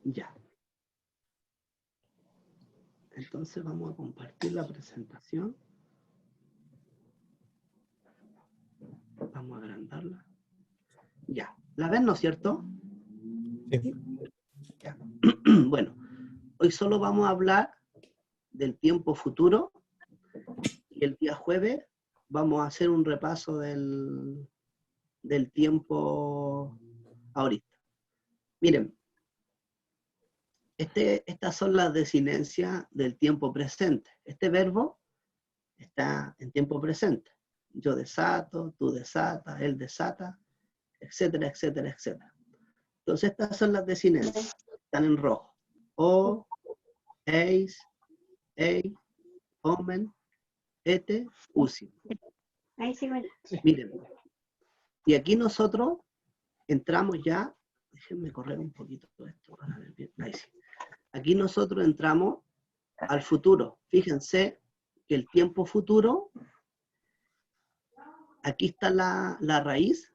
Ya. Entonces vamos a compartir la presentación. Vamos a agrandarla. Ya. ¿La ven, no es cierto? Sí. Ya. Bueno, hoy solo vamos a hablar del tiempo futuro y el día jueves vamos a hacer un repaso del tiempo ahorita. Miren, estas son las desinencias del tiempo presente. Este verbo está en tiempo presente. Yo desato, tú desatas, él desata, etcétera, etcétera, etcétera. Entonces estas son las desinencias. Están en rojo. O, eis, ei, omen, ete, usi. Ahí sí, bueno. Miren, y aquí nosotros entramos ya, déjenme correr un poquito esto para ver bien. Ahí sí. Aquí nosotros entramos al futuro. Fíjense que el tiempo futuro, aquí está la raíz,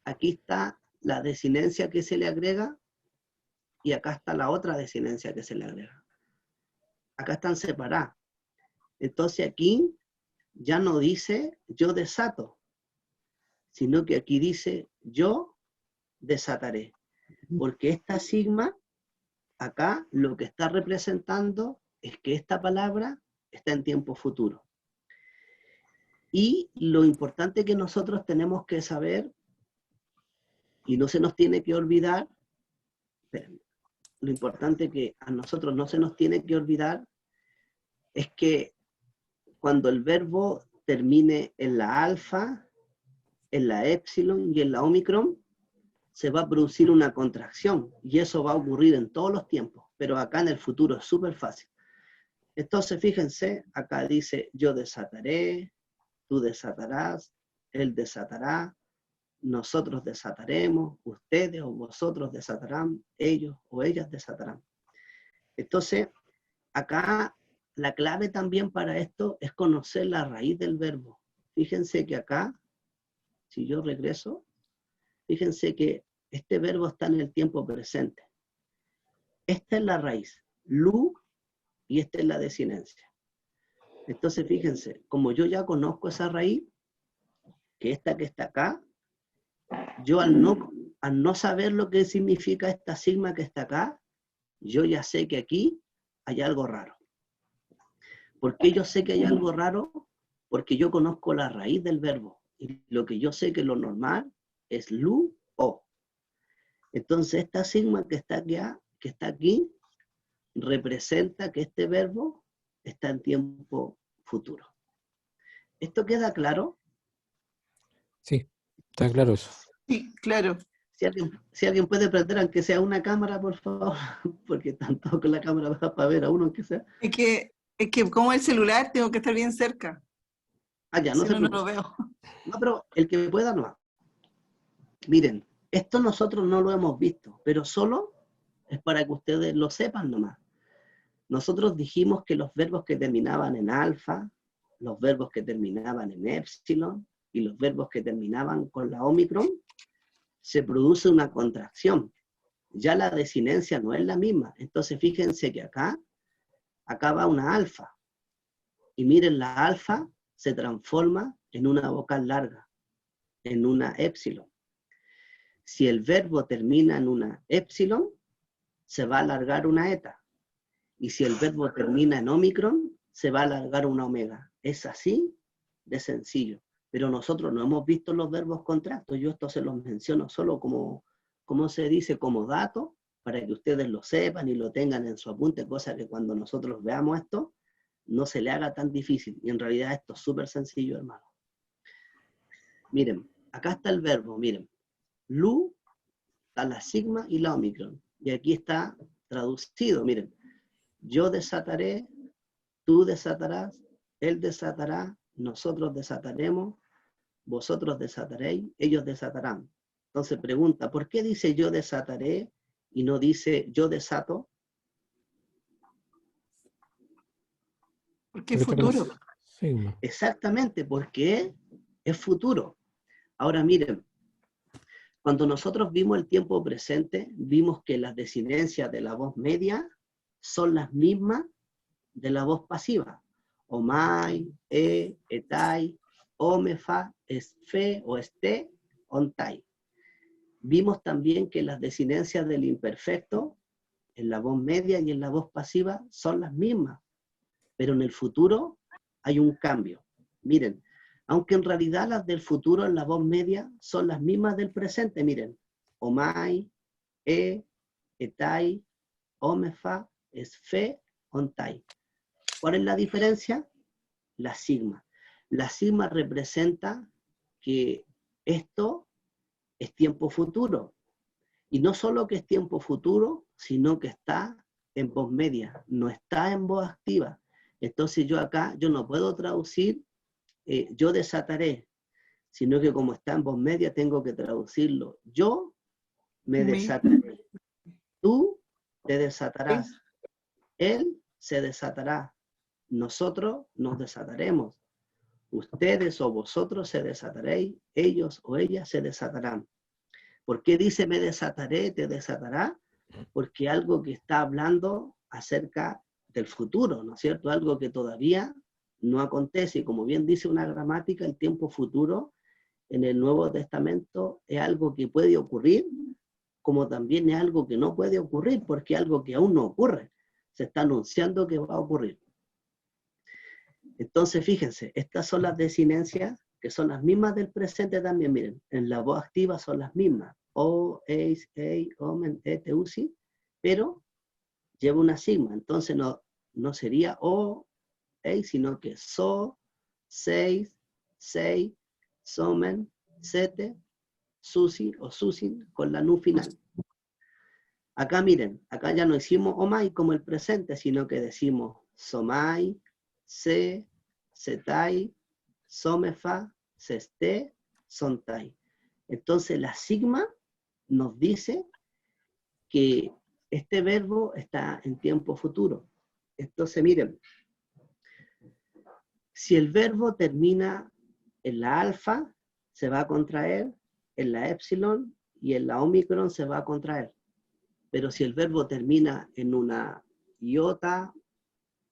aquí está la desinencia que se le agrega y acá está la otra desinencia que se le agrega. Acá están separadas. Entonces aquí ya no dice yo desato, sino que aquí dice yo desataré. Porque esta sigma, acá lo que está representando es que esta palabra está en tiempo futuro. Y lo importante que nosotros tenemos que saber, y no se nos tiene que olvidar, lo importante que a nosotros no se nos tiene que olvidar es que cuando el verbo termine en la alfa, en la épsilon y en la omicron, se va a producir una contracción y eso va a ocurrir en todos los tiempos, pero acá en el futuro es súper fácil. Entonces fíjense, acá dice yo desataré, tú desatarás, él desatará, nosotros desataremos, ustedes o vosotros desatarán, ellos o ellas desatarán. Entonces, acá la clave también para esto es conocer la raíz del verbo. Fíjense que acá, si yo regreso, fíjense que este verbo está en el tiempo presente. Esta es la raíz, lu, y esta es la desinencia. Entonces, fíjense, como yo ya conozco esa raíz, que esta que está acá, yo al no saber lo que significa esta sigma que está acá, yo ya sé que aquí hay algo raro. ¿Por qué yo sé que hay algo raro? Porque yo conozco la raíz del verbo. Y lo que yo sé que lo normal es lu, o. Entonces esta sigma que está aquí representa que este verbo está en tiempo futuro. ¿Esto queda claro? Sí, está claro eso. Sí, claro. Si alguien puede prender aunque sea una cámara, por favor, porque tanto con la cámara va para ver a uno aunque sea. Es que como el celular tengo que estar bien cerca. Ah, ya, no Si se no, no preocupe. lo veo. No, pero el que pueda no. Miren, esto nosotros no lo hemos visto, pero solo es para que ustedes lo sepan nomás. Nosotros dijimos que los verbos que terminaban en alfa, los verbos que terminaban en épsilon y los verbos que terminaban con la omicron, se produce una contracción. Ya la desinencia no es la misma. Entonces fíjense que acá va una alfa. Y miren, la alfa se transforma en una vocal larga, en una épsilon. Si el verbo termina en una épsilon, se va a alargar una eta. Y si el verbo termina en omicron, se va a alargar una omega. Es así de sencillo. Pero nosotros no hemos visto los verbos contractos. Yo esto se los menciono solo como se dice, como dato, para que ustedes lo sepan y lo tengan en su apunte, cosa que cuando nosotros veamos esto, no se le haga tan difícil. Y en realidad esto es súper sencillo, hermano. Miren, acá está el verbo, miren. Lu, está la sigma y la omicron. Y aquí está traducido, miren. Yo desataré, tú desatarás, él desatará, nosotros desataremos, vosotros desataréis, ellos desatarán. Entonces pregunta, ¿por qué dice yo desataré y no dice yo desato? Porque es futuro. Sigma. Exactamente, porque es futuro. Ahora miren, Cuando nosotros vimos el tiempo presente, vimos que las desinencias de la voz media son las mismas de la voz pasiva. Omai, etai, omefa, esfe o este, ontai. Vimos también que las desinencias del imperfecto en la voz media y en la voz pasiva son las mismas, pero en el futuro hay un cambio. Miren, aunque en realidad las del futuro en la voz media son las mismas del presente, miren, omai, etai, omefa, esfe, ontai. ¿Cuál es la diferencia? La sigma. La sigma representa que esto es tiempo futuro. Y no solo que es tiempo futuro, sino que está en voz media, no está en voz activa. Entonces yo acá, yo no puedo traducir yo desataré, sino que como está en voz media tengo que traducirlo. Yo me desataré. Tú te desatarás. Él se desatará. Nosotros nos desataremos. Ustedes o vosotros se desataréis. Ellos o ellas se desatarán. ¿Por qué dice me desataré, te desatará? Porque algo que está hablando acerca del futuro, ¿no es cierto? Algo que todavía no acontece. Y como bien dice una gramática, el tiempo futuro en el Nuevo Testamento es algo que puede ocurrir, como también es algo que no puede ocurrir, porque es algo que aún no ocurre. Se está anunciando que va a ocurrir. Entonces, fíjense, estas son las desinencias que son las mismas del presente también, miren, en la voz activa son las mismas, o, eis, ei, omen, et, usi, pero lleva una sigma, entonces no sería o, eis, sino que so, seis, sei, somen, sete, susi o susin con la nu final. Acá miren, acá ya no hicimos omai como el presente, sino que decimos somai, se, setai, somefa, seste, sontai. Entonces la sigma nos dice que este verbo está en tiempo futuro. Entonces miren, si el verbo termina en la alfa, se va a contraer, en la épsilon y en la omicron se va a contraer. Pero si el verbo termina en una iota,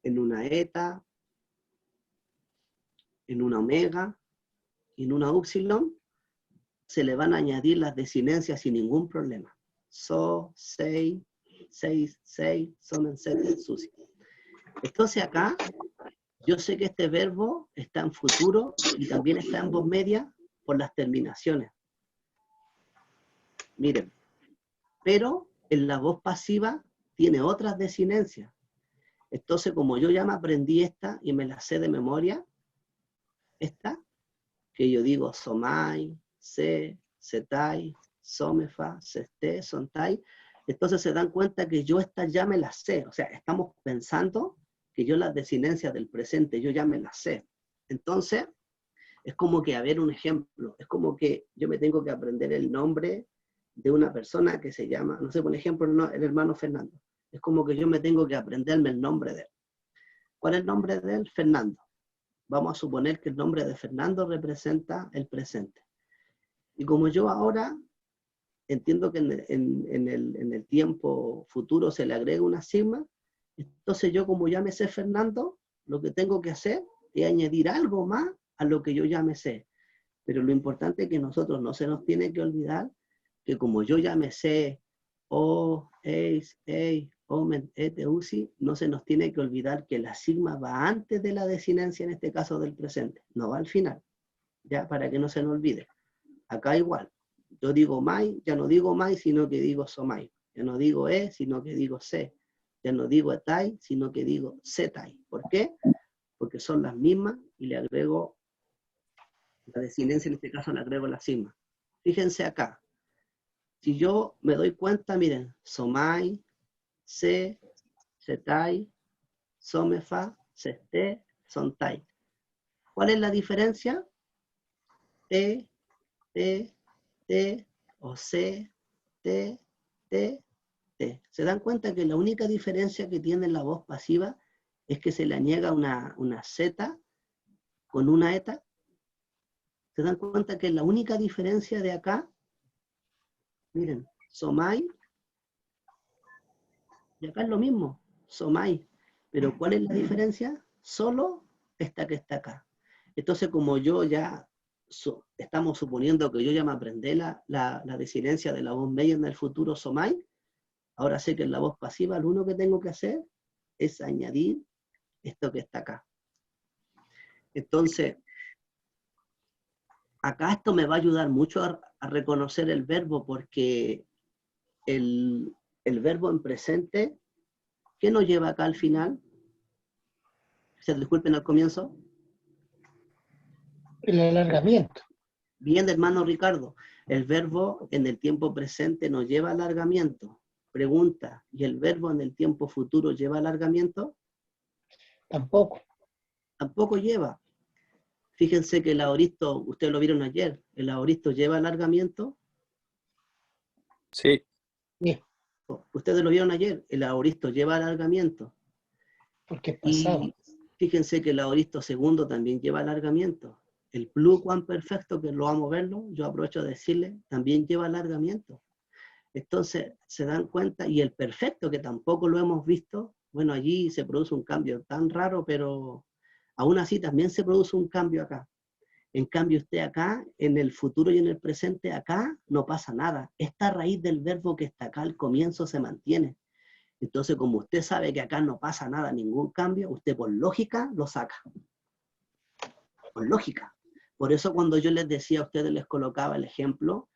en una eta, en una omega, en una upsilon, se le van a añadir las desinencias sin ningún problema. So, sei, seis, sei, somen, sete, susi. Entonces acá, yo sé que este verbo está en futuro y también está en voz media por las terminaciones. Miren, pero en la voz pasiva tiene otras desinencias. Entonces, como yo ya me aprendí esta y me la sé de memoria, esta, que yo digo somai, se, setai, somefa, seste, sontai, entonces se dan cuenta que yo esta ya me las sé. O sea, estamos pensando que yo las desinencias del presente, yo ya me las sé. Entonces, es como que, a ver, un ejemplo, es como que yo me tengo que aprender el nombre de una persona que se llama, no sé, por ejemplo, el hermano Fernando. Es como que yo me tengo que aprenderme el nombre de él. ¿Cuál es el nombre de él? Fernando. Vamos a suponer que el nombre de Fernando representa el presente. Y como yo ahora entiendo que en el tiempo futuro se le agrega una sigma, entonces yo como ya me sé Fernando, lo que tengo que hacer es añadir algo más a lo que yo ya me sé. Pero lo importante es que nosotros no se nos tiene que olvidar que como yo ya me sé o, eis, ei, omen, et, usi, no se nos tiene que olvidar que la sigma va antes de la desinencia, en este caso del presente, no va al final, ya, para que no se nos olvide. Acá igual, yo digo mai, ya no digo mai, sino que digo somai, ya no digo sino que digo se, ya no digo etai, sino que digo setai. ¿Por qué? Porque son las mismas y le agrego la desinencia, en este caso le agrego la sigma. Fíjense acá, si yo me doy cuenta, miren, somai, se, setai, somefa, seste, sontai. ¿Cuál es la diferencia? Te, o se, te. ¿Se dan cuenta que la única diferencia que tiene la voz pasiva es que se le añade una z con una eta? ¿Se dan cuenta que la única diferencia de acá Miren, somai, y acá es lo mismo, somai. Pero ¿cuál es la diferencia? Solo esta que está acá. Entonces, como yo ya, estamos suponiendo que yo ya me aprendí la desinencia de la voz media en el futuro somai, ahora sé que en la voz pasiva lo único que tengo que hacer es añadir esto que está acá. Entonces, acá esto me va a ayudar mucho a reconocer el verbo, porque el verbo en presente, ¿qué nos lleva acá al final? Se disculpen al comienzo. El alargamiento. Bien, hermano Ricardo, el verbo en el tiempo presente nos lleva a alargamiento. Pregunta, ¿y el verbo en el tiempo futuro lleva alargamiento? Tampoco. Tampoco lleva. Fíjense que el aoristo, ustedes lo vieron ayer, el aoristo lleva alargamiento. Sí. Bien, Ustedes lo vieron ayer, el aoristo lleva alargamiento. porque es pasado. Y fíjense que el aoristo segundo también lleva alargamiento. El pluscuamperfecto, que lo vamos a verlo, yo aprovecho de decirle, también lleva alargamiento. Entonces, se dan cuenta, y el perfecto, que tampoco lo hemos visto, bueno, allí se produce un cambio tan raro, pero aún así también se produce un cambio acá. En cambio, usted acá, en el futuro y en el presente, acá no pasa nada. Esta raíz del verbo que está acá al comienzo se mantiene. Entonces, como usted sabe que acá no pasa nada, ningún cambio, usted por lógica lo saca. Por lógica. Por eso cuando yo les decía a ustedes, les colocaba el ejemplo,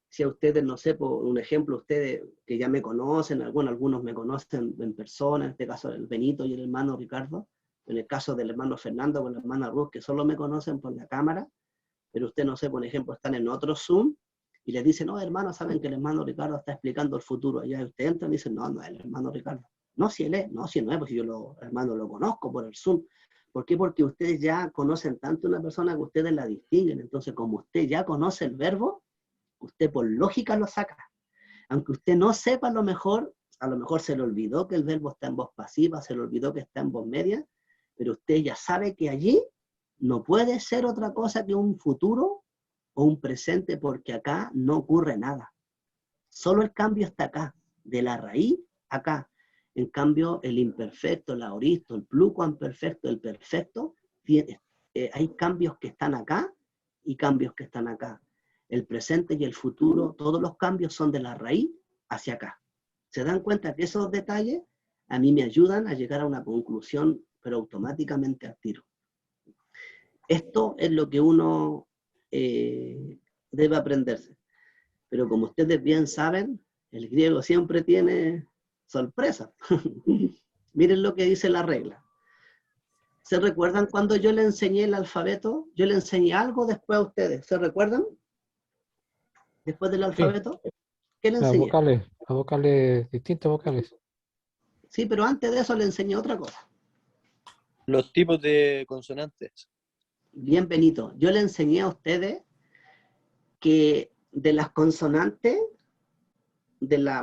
si a ustedes, no sé, por un ejemplo, ustedes que ya me conocen, algunos me conocen en persona, en este caso el Benito y el hermano Ricardo, en el caso del hermano Fernando con la hermana Ruth, que solo me conocen por la cámara, pero usted, no sé, por ejemplo, están en otro Zoom, y les dicen, no, hermano, saben que el hermano Ricardo está explicando el futuro. Allá usted entra y dice, no, no es el hermano Ricardo. No, si él es, no, si no es, porque yo, hermano, lo conozco por el Zoom. ¿Por qué? Porque ustedes ya conocen tanto a una persona que ustedes la distinguen. Entonces, como usted ya conoce el verbo, usted por lógica lo saca. Aunque usted no sepa, a lo mejor se le olvidó que el verbo está en voz pasiva, se le olvidó que está en voz media, pero usted ya sabe que allí no puede ser otra cosa que un futuro o un presente, porque acá no ocurre nada. Solo el cambio está acá, de la raíz acá. En cambio, el imperfecto, el aoristo, el plucuamperfecto, el perfecto, hay cambios que están acá y cambios que están acá. El presente y el futuro, todos los cambios son de la raíz hacia acá. ¿Se dan cuenta que esos detalles a mí me ayudan a llegar a una conclusión, pero automáticamente al tiro? Esto es lo que uno debe aprenderse. Pero como ustedes bien saben, el griego siempre tiene sorpresa. Miren lo que dice la regla. ¿Se recuerdan cuando yo le enseñé el alfabeto? Yo le enseñé algo después a ustedes. ¿Se recuerdan? Después del alfabeto. ¿Qué le enseñé? Las vocales, distintas vocales. Sí, pero antes de eso le enseñé otra cosa. Los tipos de consonantes. Bien, Benito. Yo le enseñé a ustedes que de las consonantes,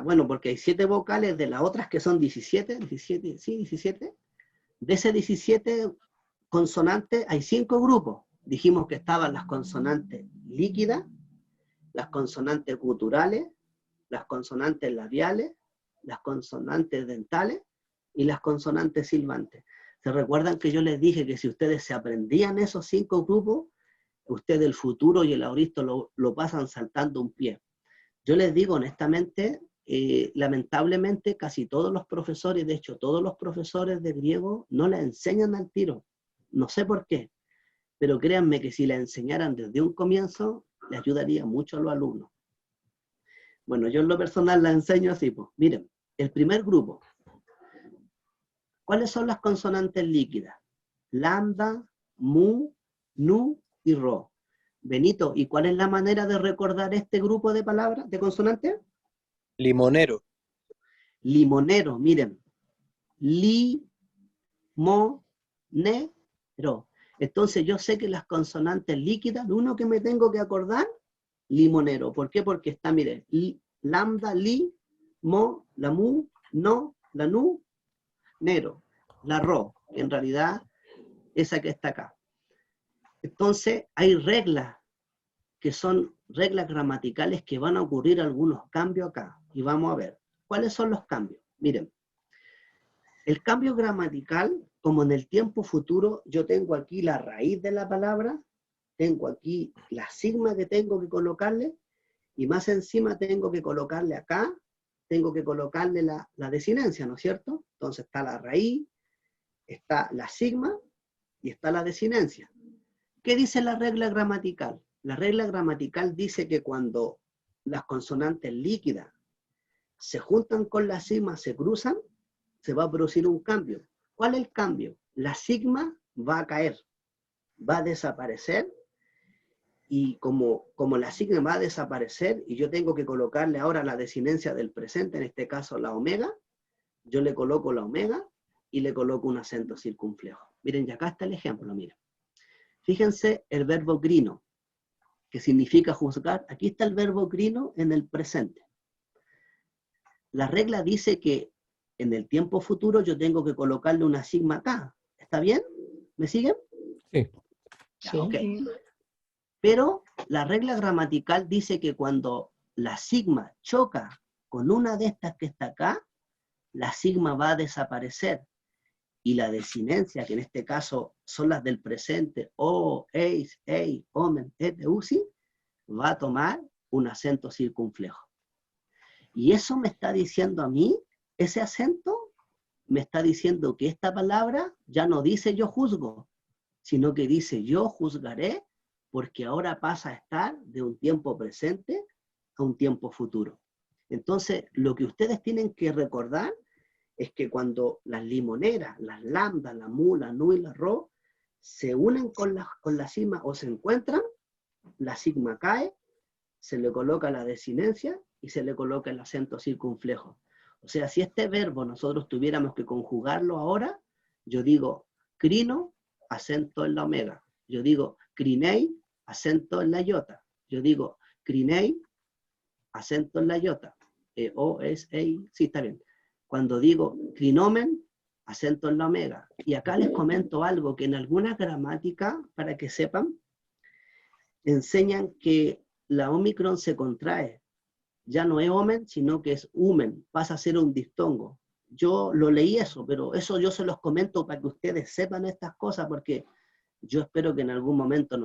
bueno, porque hay 7 vocales, de las otras que son 17, de ese 17 consonantes hay 5 grupos. Dijimos que estaban las consonantes líquidas, las consonantes guturales, las consonantes labiales, las consonantes dentales y las consonantes silbantes. ¿Se recuerdan que yo les dije que si ustedes se aprendían esos 5 grupos, ustedes el futuro y el aoristo lo pasan saltando un pie? Yo les digo honestamente, lamentablemente casi todos los profesores, de hecho todos los profesores de griego no la enseñan al tiro. No sé por qué, pero créanme que si la enseñaran desde un comienzo, le ayudaría mucho a los alumnos. Bueno, yo en lo personal la enseño así, pues. Miren, el primer grupo. ¿Cuáles son las consonantes líquidas? Lambda, mu, nu y ro. Benito, ¿y cuál es la manera de recordar este grupo de palabras, de consonantes? Limonero. Limonero, miren. Li-mo-ne-ro. Entonces yo sé que las consonantes líquidas, lo único que me tengo que acordar, limonero. ¿Por qué? Porque está, miren, lambda, li, mo, la mu, no, la nu, nero. La ro, que en realidad esa que está acá. Entonces hay reglas que son reglas gramaticales que van a ocurrir algunos cambios acá. Y vamos a ver, ¿cuáles son los cambios? Miren, el cambio gramatical, como en el tiempo futuro, yo tengo aquí la raíz de la palabra, tengo aquí la sigma que tengo que colocarle, y más encima tengo que colocarle acá, tengo que colocarle la desinencia, ¿no es cierto? Entonces está la raíz, está la sigma y está la desinencia. ¿Qué dice la regla gramatical? La regla gramatical dice que cuando las consonantes líquidas se juntan con la sigma, se cruzan, se va a producir un cambio. ¿Cuál es el cambio? La sigma va a caer, va a desaparecer, y como la sigma va a desaparecer y yo tengo que colocarle ahora la desinencia del presente, en este caso la omega, yo le coloco la omega y le coloco un acento circunflejo. Miren, y acá está el ejemplo, miren. Fíjense el verbo crino, que significa juzgar. Aquí está el verbo crino en el presente. La regla dice que en el tiempo futuro yo tengo que colocarle una sigma acá. ¿Está bien? ¿Me siguen? Sí. Ya, Sí. ok. Pero la regla gramatical dice que cuando la sigma choca con una de estas que está acá, la sigma va a desaparecer. Y la desinencia, que en este caso son las del presente, o, eis, ei, omen, et, usi, va a tomar un acento circunflejo. Y eso me está diciendo a mí, ese acento me está diciendo que esta palabra ya no dice yo juzgo, sino que dice yo juzgaré, porque ahora pasa a estar de un tiempo presente a un tiempo futuro. Entonces, lo que ustedes tienen que recordar es que cuando las limoneras, las lambdas, la mu, la nu y la ro, se unen con la sigma o se encuentran, la sigma cae, se le coloca la desinencia y se le coloca el acento circunflejo. O sea, si este verbo nosotros tuviéramos que conjugarlo ahora, yo digo crino, acento en la omega. Yo digo crinei, acento en la iota. Yo digo crinei, acento en la iota. O, es, ei, sí, está bien. Cuando digo crinomen, acento en la omega. Y acá les comento algo que en alguna gramática, para que sepan, enseñan que la omicron se contrae. Ya no es omen, sino que es umen. Pasa a ser un diftongo. Yo lo leí eso, pero eso yo se los comento para que ustedes sepan estas cosas, porque yo espero que en algún momento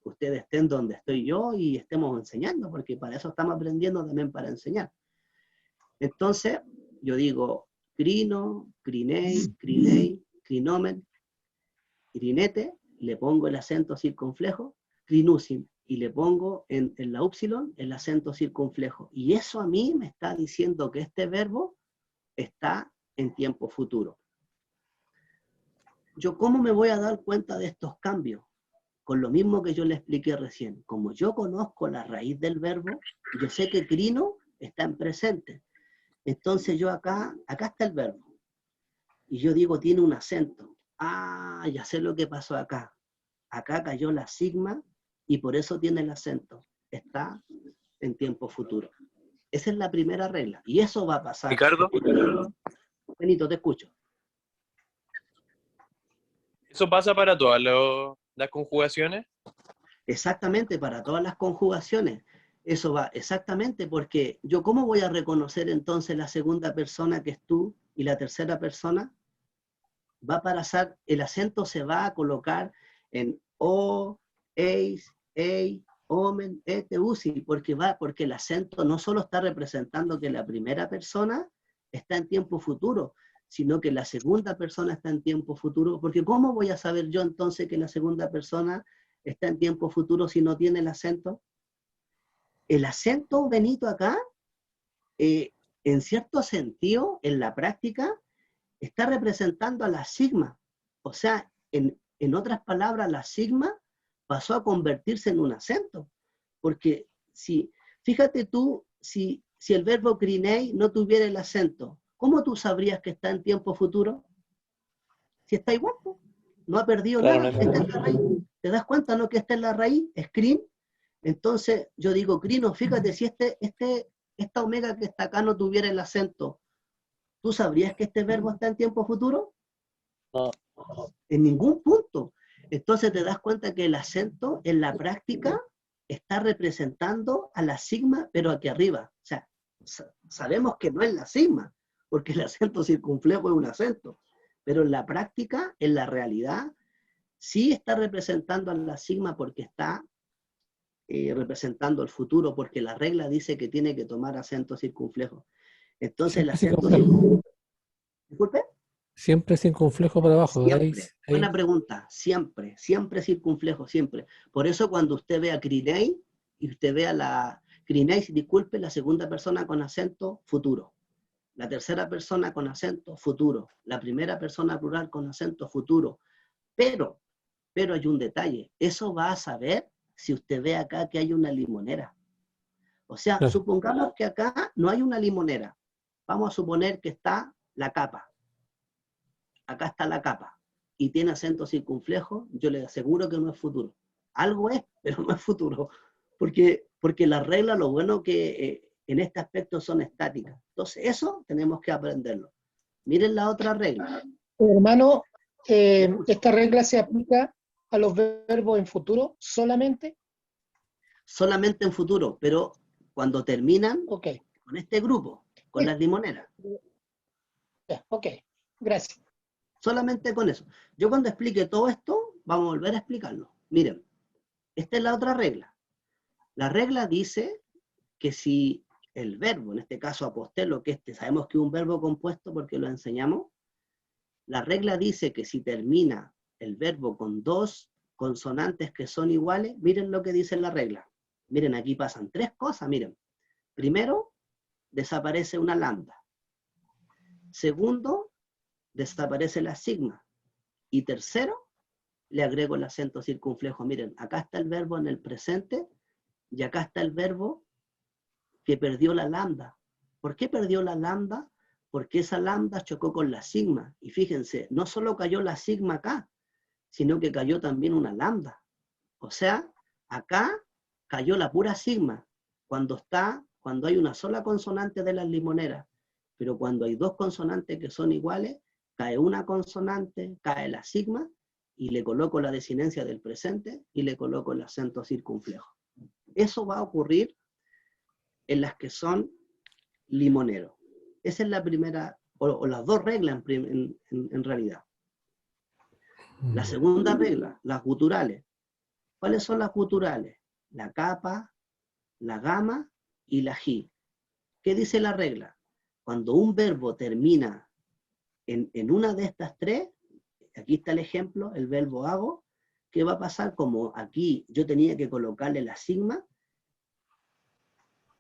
ustedes estén donde estoy yo y estemos enseñando, porque para eso estamos aprendiendo también para enseñar. Entonces, yo digo crino, crinei, crinei, crinomen, crinete, le pongo el acento circunflejo, crinusin, y le pongo en la upsilon el acento circunflejo. Y eso a mí me está diciendo que este verbo está en tiempo futuro. ¿Yo cómo me voy a dar cuenta de estos cambios? Con lo mismo que yo le expliqué recién. Como yo conozco la raíz del verbo, yo sé que crino está en presente. Entonces yo acá está el verbo. Y yo digo, tiene un acento. Ah, ya sé lo que pasó acá. Acá cayó la sigma y por eso tiene el acento. Está en tiempo futuro. Esa es la primera regla. Y eso va a pasar. Ricardo, Benito, te escucho. ¿eso pasa para todas las conjugaciones? Exactamente, para todas las conjugaciones. Eso va exactamente porque yo, ¿cómo voy a reconocer entonces la segunda persona que es tú y la tercera persona? Va a pasar, el acento se va a colocar en o, eis, ei, omen, et, usi, porque el acento no solo está representando que la primera persona está en tiempo futuro, sino que la segunda persona está en tiempo futuro, porque ¿cómo voy a saber yo entonces que la segunda persona está en tiempo futuro si no tiene el acento? El acento, Benito, acá, en cierto sentido, en la práctica, está representando a la sigma. O sea, en otras palabras, la sigma pasó a convertirse en un acento. Porque fíjate tú, si el verbo crinei no tuviera el acento, ¿cómo tú sabrías que está en tiempo futuro? Si está igual, no ha perdido Claro, nada, no está en la raíz. ¿Te das cuenta, no, que está en la raíz? Screen. Entonces, yo digo, crino, fíjate, si esta omega que está acá no tuviera el acento, ¿tú sabrías que este verbo está en tiempo futuro? No. En ningún punto. Entonces te das cuenta que el acento en la práctica está representando a la sigma, pero aquí arriba. O sea, sabemos que no es la sigma, porque el acento circunflejo es un acento, pero en la práctica, en la realidad, sí está representando a la sigma porque está representando el futuro, porque la regla dice que tiene que tomar acento circunflejo. Entonces el Siempre acento circunflejo. circunflejo... ¿Disculpe? Siempre circunflejo para abajo. Siempre. Buena pregunta. Siempre. Siempre circunflejo, siempre. Por eso cuando usted ve a Crinei, y usted ve a la... Crinei, disculpe, la segunda persona con acento futuro. La tercera persona con acento futuro. La primera persona plural con acento futuro. Pero hay un detalle. Eso va a saber si usted ve acá que hay una limonera. O sea, Claro. supongamos que acá no hay una limonera. Vamos a suponer que está la capa. Acá está la capa. Y tiene acento circunflejo, yo le aseguro que no es futuro. Algo es, pero no es futuro. Porque las reglas, lo bueno que en este aspecto son estáticas. Entonces, eso tenemos que aprenderlo. Miren la otra regla. Hermano, ¿esta regla se aplica a los verbos en futuro solamente? Solamente en futuro, pero cuando terminan Ok, con este grupo, con las limoneras. ya, ok, gracias. Solamente con eso. Yo cuando explique todo esto, vamos a volver a explicarlo. Miren, esta es la otra regla. La regla dice que si el verbo, en este caso apostelo, que sabemos que es un verbo compuesto porque lo enseñamos, la regla dice que si termina el verbo con dos consonantes que son iguales, miren lo que dice la regla. Miren, aquí pasan tres cosas, miren. Primero, desaparece una lambda. Segundo, desaparece la sigma. Y tercero, le agrego el acento circunflejo. Miren, acá está el verbo en el presente y acá está el verbo que perdió la lambda. ¿Por qué perdió la lambda? Porque esa lambda chocó con la sigma. Y fíjense, no solo cayó la sigma acá, sino que cayó también una lambda. O sea, acá cayó la pura sigma cuando hay una sola consonante de las limoneras. Pero cuando hay dos consonantes que son iguales, cae una consonante, cae la sigma, y le coloco la desinencia del presente y le coloco el acento circunflejo. Eso va a ocurrir en las que son limoneros. Esa es la primera, o las dos reglas en realidad. La segunda regla, las guturales. ¿Cuáles son las guturales? La capa, la gama y la ji. ¿Qué dice la regla? Cuando un verbo termina en una de estas tres, aquí está el ejemplo, el verbo hago, ¿qué va a pasar? Como aquí yo tenía que colocarle la sigma,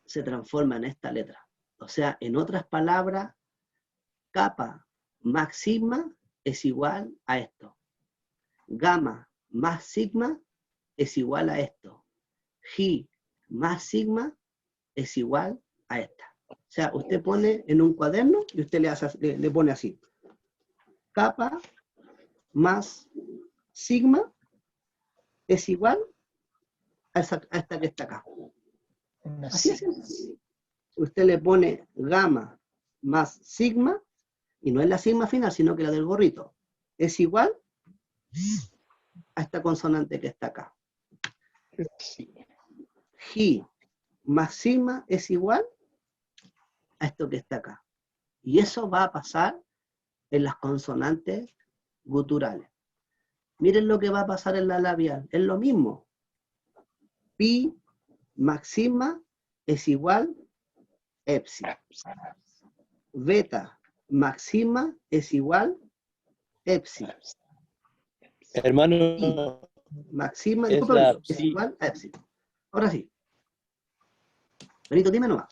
se transforma en esta letra. O sea, en otras palabras, capa más sigma es igual a esto. Gamma más sigma es igual a esto. Ji más sigma es igual a esta. O sea, usted pone en un cuaderno y usted le pone así. Capa más sigma es igual a esta que está acá. Así es. Usted le pone gamma más sigma, y no es la sigma final, sino que la del gorrito, es igual a esta consonante que está acá. Ji más sigma es igual a esto que está acá. Y eso va a pasar en las consonantes guturales. Miren lo que va a pasar en la labial. Es lo mismo. Pi más sigma es igual a epsi. Beta más sigma es igual a epsi. Hermano, Máxima, es disculpa, la es psi. igual a epsilon. Ahora sí. Benito, dime nomás.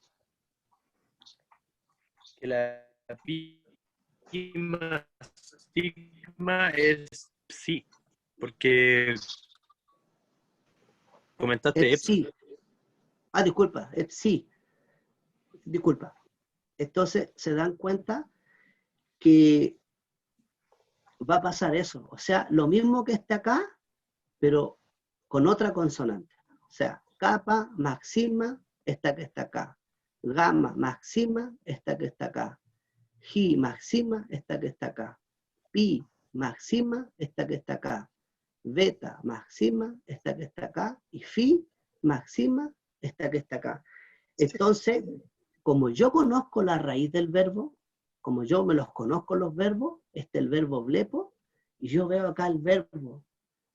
Que la pi más sigma es psi, porque comentaste Epsi. Ah, disculpa, epsi. Disculpa. Entonces se dan cuenta que va a pasar eso. O sea, lo mismo que está acá, pero con otra consonante. O sea, capa, máxima, esta que está acá. Gamma, máxima, esta que está acá. Ji, máxima, esta que está acá. Pi, máxima, esta que está acá. Beta, máxima, esta que está acá. Y fi, más sigma, esta que está acá. Entonces, como yo conozco la raíz del verbo, como yo me los conozco los verbos, el verbo blepo, y yo veo acá el verbo.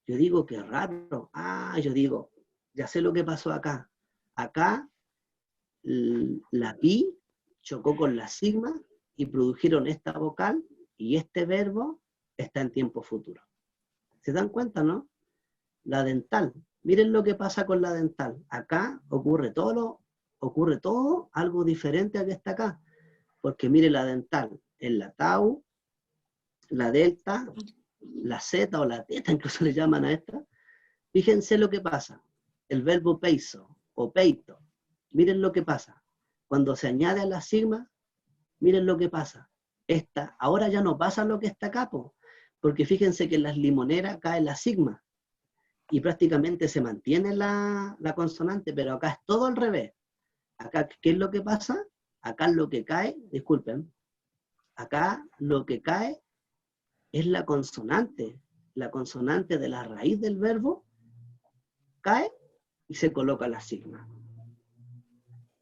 Yo digo, qué raro. Yo digo, ya sé lo que pasó acá. Acá la pi chocó con la sigma y produjeron esta vocal y este verbo está en tiempo futuro. ¿Se dan cuenta, no? La dental. Miren lo que pasa con la dental. Acá ocurre todo algo diferente a que está acá. Porque mire la dental, en la tau, la delta, la zeta o la teta, incluso le llaman a esta. Fíjense lo que pasa. El verbo peiso o peito. Miren lo que pasa. Cuando se añade a la sigma, miren lo que pasa. Ahora ya no pasa lo que está acá, porque fíjense que en las limoneras cae la sigma y prácticamente se mantiene la consonante, pero acá es todo al revés. Acá, ¿qué es lo que pasa? Acá lo que cae, disculpen, acá lo que cae es la consonante de la raíz del verbo cae y se coloca la sigma.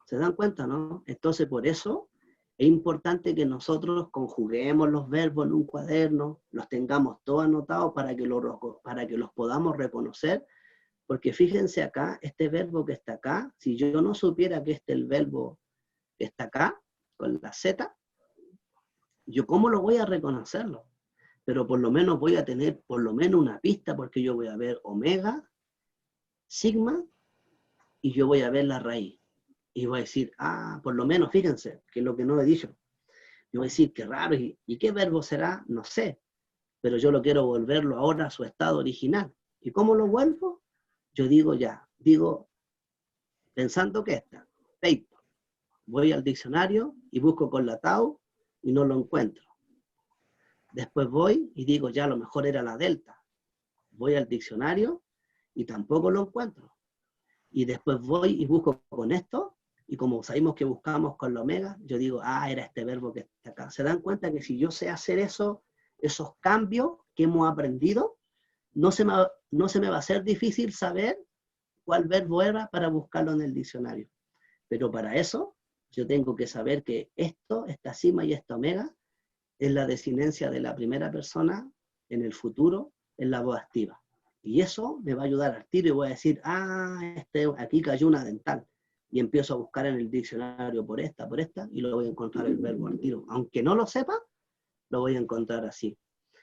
¿Se dan cuenta, no? Entonces, por eso es importante que nosotros conjuguemos los verbos en un cuaderno, los tengamos todos anotados para que los podamos reconocer, porque fíjense acá, este verbo que está acá, si yo no supiera que el verbo que está acá, con la Z, ¿yo cómo lo voy a reconocerlo? Pero por lo menos voy a tener por lo menos una pista, porque yo voy a ver omega, sigma, y yo voy a ver la raíz. Y voy a decir, por lo menos, fíjense, que es lo que no he dicho. Yo voy a decir, qué raro, ¿y qué verbo será? No sé, pero yo lo quiero volverlo ahora a su estado original. ¿Y cómo lo vuelvo? Yo digo, pensando que peito. Voy al diccionario y busco con la tau y no lo encuentro. Después voy y digo, ya a lo mejor era la delta. Voy al diccionario y tampoco lo encuentro. Y después voy y busco con esto, y como sabemos que buscamos con la omega, yo digo, era este verbo que está acá. ¿Se dan cuenta que si yo sé hacer esos cambios que hemos aprendido, no se me va a hacer difícil saber cuál verbo era para buscarlo en el diccionario? Pero para eso, yo tengo que saber que esta sigma y esta omega, es la desinencia de la primera persona en el futuro, en la voz activa. Y eso me va a ayudar al tiro y voy a decir, aquí cayó una dental. Y empiezo a buscar en el diccionario por esta, y lo voy a encontrar el verbo al tiro. Aunque no lo sepa, lo voy a encontrar así.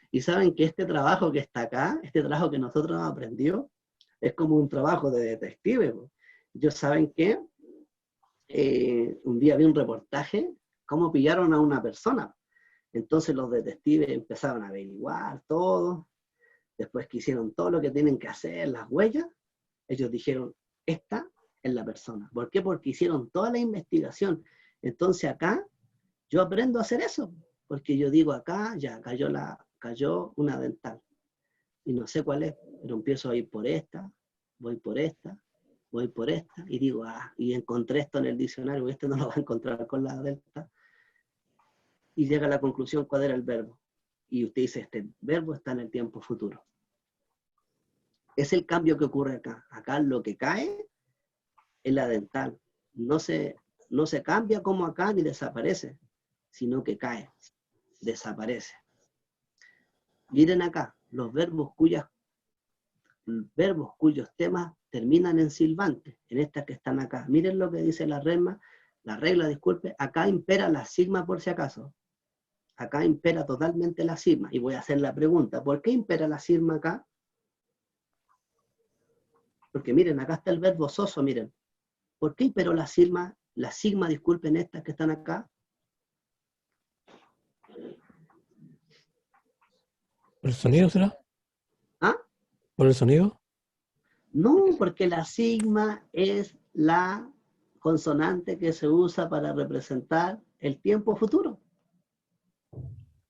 Y saben que este trabajo que está acá, este trabajo que nosotros hemos aprendido, es como un trabajo de detective. Yo saben que un día vi un reportaje, cómo pillaron a una persona. Entonces los detectives empezaron a averiguar todo. Después que hicieron todo lo que tienen que hacer, las huellas, ellos dijeron, esta es la persona. ¿Por qué? Porque hicieron toda la investigación. Entonces acá, yo aprendo a hacer eso, porque yo digo acá, ya cayó una dental. Y no sé cuál es, pero empiezo a ir por esta, voy por esta, y digo, y encontré esto en el diccionario, este no lo va a encontrar con la delta. Y llega a la conclusión cuál era el verbo. Y usted dice, este verbo está en el tiempo futuro. Es el cambio que ocurre acá. Acá lo que cae es la dental. No se cambia como acá ni desaparece, sino que cae, desaparece. Miren acá, los verbos cuyos temas terminan en silbante, en estas que están acá. Miren lo que dice la regla, disculpe, acá impera la sigma por si acaso. Acá impera totalmente la sigma. Y voy a hacer la pregunta, ¿por qué impera la sigma acá? Porque miren, acá está el verbo soso, miren. ¿Por qué imperó la sigma, disculpen, estas que están acá? ¿Por el sonido será? ¿Ah? ¿Por el sonido? No, porque la sigma es la consonante que se usa para representar el tiempo futuro.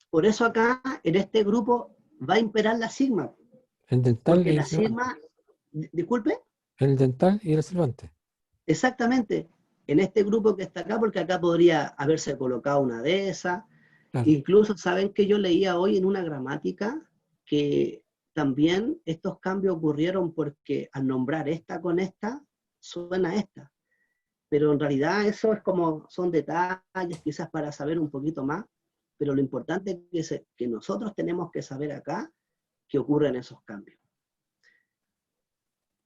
Por eso acá, en este grupo, va a imperar la sigma. El dental Porque y la el silbante. sigma, disculpe, El dental y el silbante. exactamente, en este grupo que está acá, porque acá podría haberse colocado una de esas. Claro. Incluso, ¿saben que yo leía hoy en una gramática que también estos cambios ocurrieron porque al nombrar esta con esta, suena esta. Pero en realidad eso es como, son detalles quizás para saber un poquito más, pero lo importante es que nosotros tenemos que saber acá que ocurren esos cambios.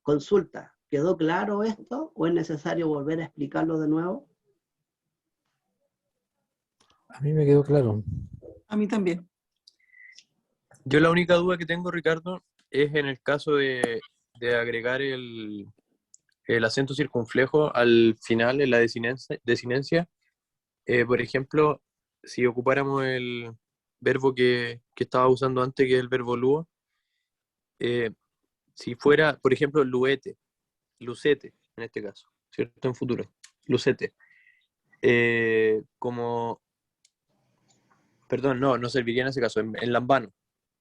Consulta, ¿quedó claro esto o es necesario volver a explicarlo de nuevo? A mí me quedó claro. A mí también. Yo la única duda que tengo, Ricardo, es en el caso de agregar el acento circunflejo al final en la desinencia. Por ejemplo, si ocupáramos el verbo que estaba usando antes, que es el verbo luo, si fuera, por ejemplo, luete, lucete, en este caso, ¿cierto? En futuro, lucete. Perdón, no serviría en ese caso, en lambano.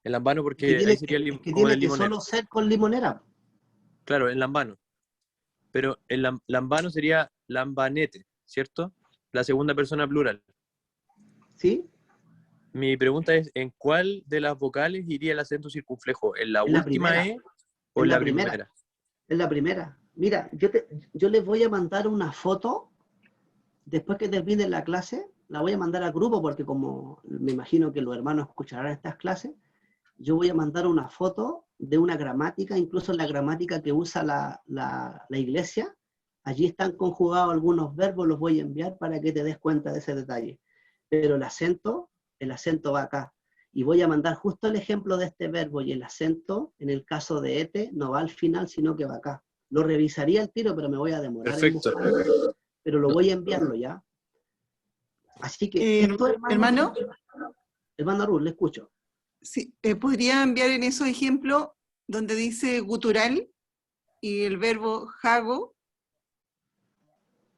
En lambano porque ahí sería Es que como tiene del que limonero. solo ser con limonera, Claro, en lambano. Pero en lambano sería lambanete, ¿cierto? La segunda persona plural. ¿sí? Mi pregunta es, ¿en cuál de las vocales iría el acento circunflejo? ¿En la En la última primera, E o en en la la primera, primera? en la primera. Mira, yo les voy a mandar una foto, después que termine la clase, la voy a mandar al grupo porque como me imagino que los hermanos escucharán estas clases, yo voy a mandar una foto de una gramática, incluso la gramática que usa la iglesia. Allí están conjugados algunos verbos, los voy a enviar para que te des cuenta de ese detalle. Pero el acento va acá. Y voy a mandar justo el ejemplo de este verbo y el acento, en el caso de ete, no va al final, sino que va acá. Lo revisaría al tiro, pero me voy a demorar en Perfecto. buscarlo. Pero lo voy a enviarlo ya. Así que esto, Hermano, hermano Ruth, le escucho. sí, ¿podría enviar en esos ejemplos donde dice gutural y el verbo jago?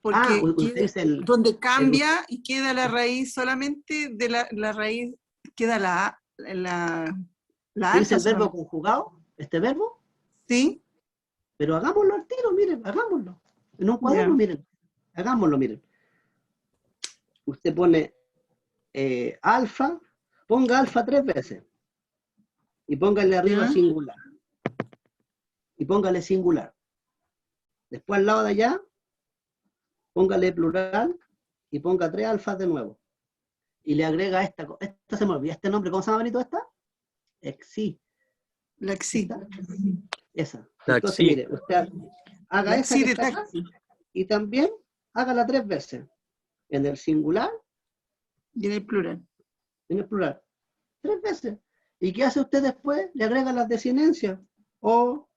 Porque usted dice donde cambia y queda la raíz solamente de la raíz, queda la ¿usted dice alfa el verbo solamente. conjugado? ¿Este verbo? ¿Sí? Pero hagámoslo al tiro, miren, hagámoslo. En un cuaderno, Ya. miren. Hagámoslo, miren. Usted pone alfa, ponga alfa 3 veces. Y póngale arriba ¿Ya? singular. Y póngale singular. Después al lado de allá, póngale plural y ponga 3 alfas de nuevo. Y le agrega esta se me olvida este nombre, ¿cómo se llama, Benito, esta? Exi. La xi. ¿Esta? Esa. Entonces, Taxi. mire, usted haga La esa xi que de está acá taxi. y también hágala 3 veces. En el singular Y en el plural. en el plural. 3 veces. ¿Y qué hace usted después? Le agrega las desinencias. O,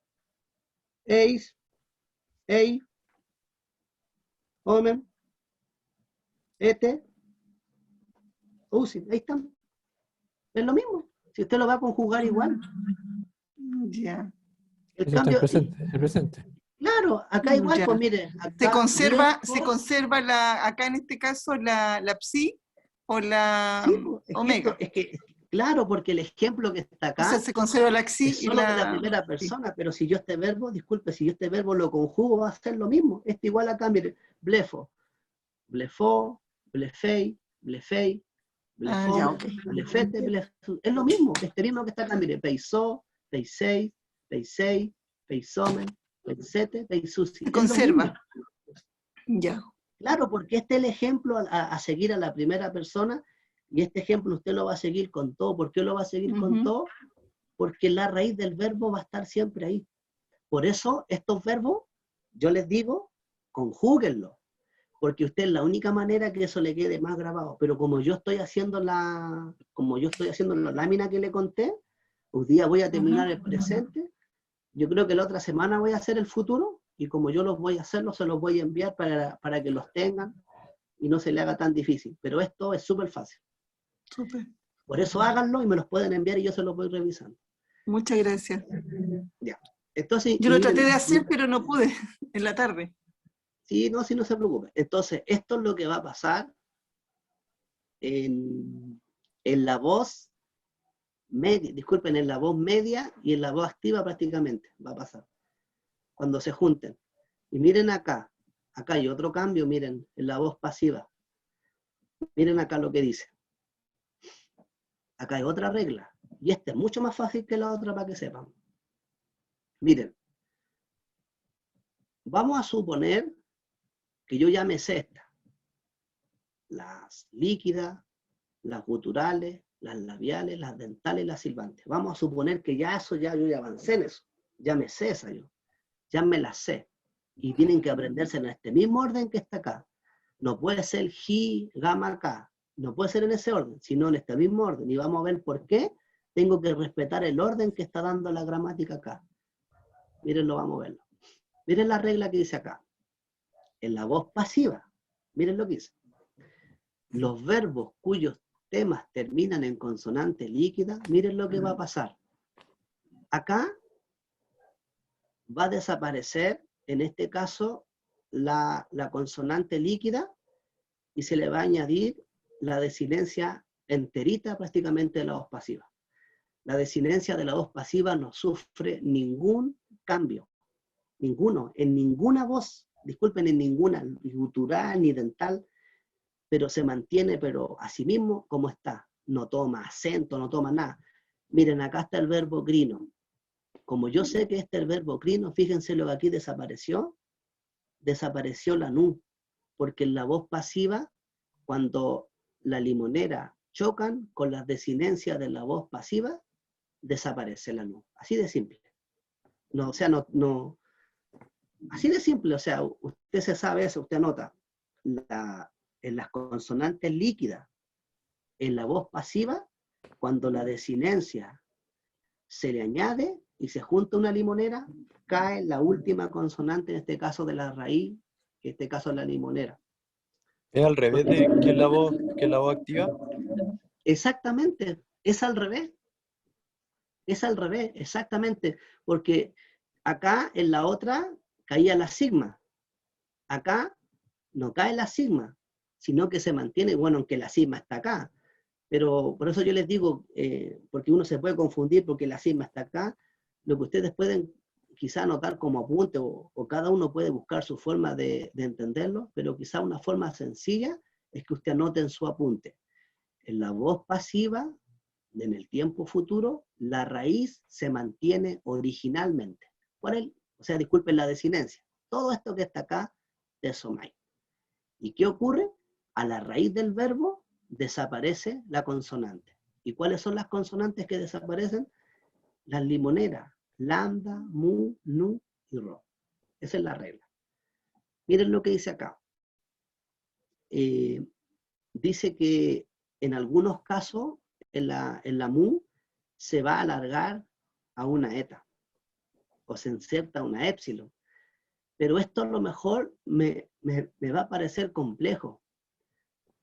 eis, ei, omen, ete, usi. Ahí están. Es lo mismo. Si usted lo va a conjugar igual. Ya. El Eso está en cambio, presente, el presente. claro, acá igual, Ya. pues mire, Se acá conserva acá en este caso la psi o la sí, pues, omega. claro, porque el ejemplo que está O sea, acá se conserva la xi es y solo de la la primera psi. persona, pero si yo este verbo, disculpe, si yo este verbo lo conjugo, va a ser lo mismo. Este igual acá, mire, blefo, blefó, blefei, blefei, Ah, ya, blefome, ok. blefete, es lo mismo, este mismo que está acá, mire, peisó, peisei, peisei, peisomen, peisete, peisusi. Se Es lo mismo. conserva. Ya. Claro, porque este es el ejemplo a seguir a la primera persona y este ejemplo usted lo va a seguir con todo. ¿Por qué lo va a seguir con todo? Porque la raíz del verbo va a estar siempre ahí. Por eso estos verbos, yo les digo, conjúguenlos, porque usted es la única manera que eso le quede más grabado. Pero como yo estoy haciendo la lámina que le conté, un día voy a terminar el presente, yo creo que la otra semana voy a hacer el futuro, y como yo los voy a hacerlo, se los voy a enviar para que los tengan y no se le haga tan difícil. Pero esto es súper fácil. Súper. Por eso háganlo y me los pueden enviar y yo se los voy revisando. Muchas gracias. Ya. Entonces, Yo lo traté de hacer, pero no pude en la tarde. sí, no se preocupe. Entonces, esto es lo que va a pasar en la voz media, disculpen, en la voz media y en la voz activa prácticamente va a pasar. Cuando se junten. Y miren acá hay otro cambio, miren, en la voz pasiva. Miren acá lo que dice. Acá hay otra regla. Y esta es mucho más fácil que la otra para que sepan. Miren. Vamos a suponer que yo ya me sé estas. Las líquidas, las guturales, las labiales, las dentales y las silbantes. Vamos a suponer que ya eso, yo ya avancé en eso. Ya me sé esa yo. Ya me las sé. Y tienen que aprenderse en este mismo orden que está acá. No puede ser ji, gamma, acá. No puede ser en ese orden, sino en este mismo orden. Y vamos a ver por qué tengo que respetar el orden que está dando la gramática acá. Mírenlo, vamos a verlo. Miren la regla que dice acá. En la voz pasiva, miren lo que dice. Los verbos cuyos temas terminan en consonante líquida, miren lo que va a pasar. Acá va a desaparecer, en este caso, la consonante líquida y se le va a añadir la desinencia enterita prácticamente de la voz pasiva. La desinencia de la voz pasiva no sufre ningún cambio, ninguno, en ninguna voz, disculpen, en ninguna, ni gutural ni dental, pero se mantiene, pero a sí mismo como está. No toma acento, no toma nada. Miren, acá está el verbo crino. Como yo sé que este es el verbo crino, fíjense lo que aquí desapareció. Desapareció la nu, porque en la voz pasiva, cuando la limonera chocan con las desinencias de la voz pasiva, desaparece la nu. Así de simple. No, o sea, no, así de simple, o sea, usted se sabe eso, usted anota. En las consonantes líquidas, en la voz pasiva, cuando la desinencia se le añade y se junta una limonera, cae la última consonante, en este caso de la raíz, en este caso la limonera. ¿Es al revés de que la voz activa? Exactamente, es al revés. Es al revés, exactamente, porque acá en la otra caía la sigma. Acá no cae la sigma, sino que se mantiene, bueno, aunque la sigma está acá. Pero por eso yo les digo, porque uno se puede confundir porque la sigma está acá, lo que ustedes pueden quizá anotar como apunte, o cada uno puede buscar su forma de entenderlo, pero quizá una forma sencilla es que usted anote en su apunte. En la voz pasiva, en el tiempo futuro, la raíz se mantiene originalmente. O sea, disculpen la desinencia. Todo esto que está acá, de somai. ¿Y qué ocurre? A la raíz del verbo desaparece la consonante. ¿Y cuáles son las consonantes que desaparecen? Las limoneras, lambda, mu, nu y ro. Esa es la regla. Miren lo que dice acá. Dice que en algunos casos en la mu se va a alargar a una eta o se inserta una épsilon. Pero esto a lo mejor me va a parecer complejo.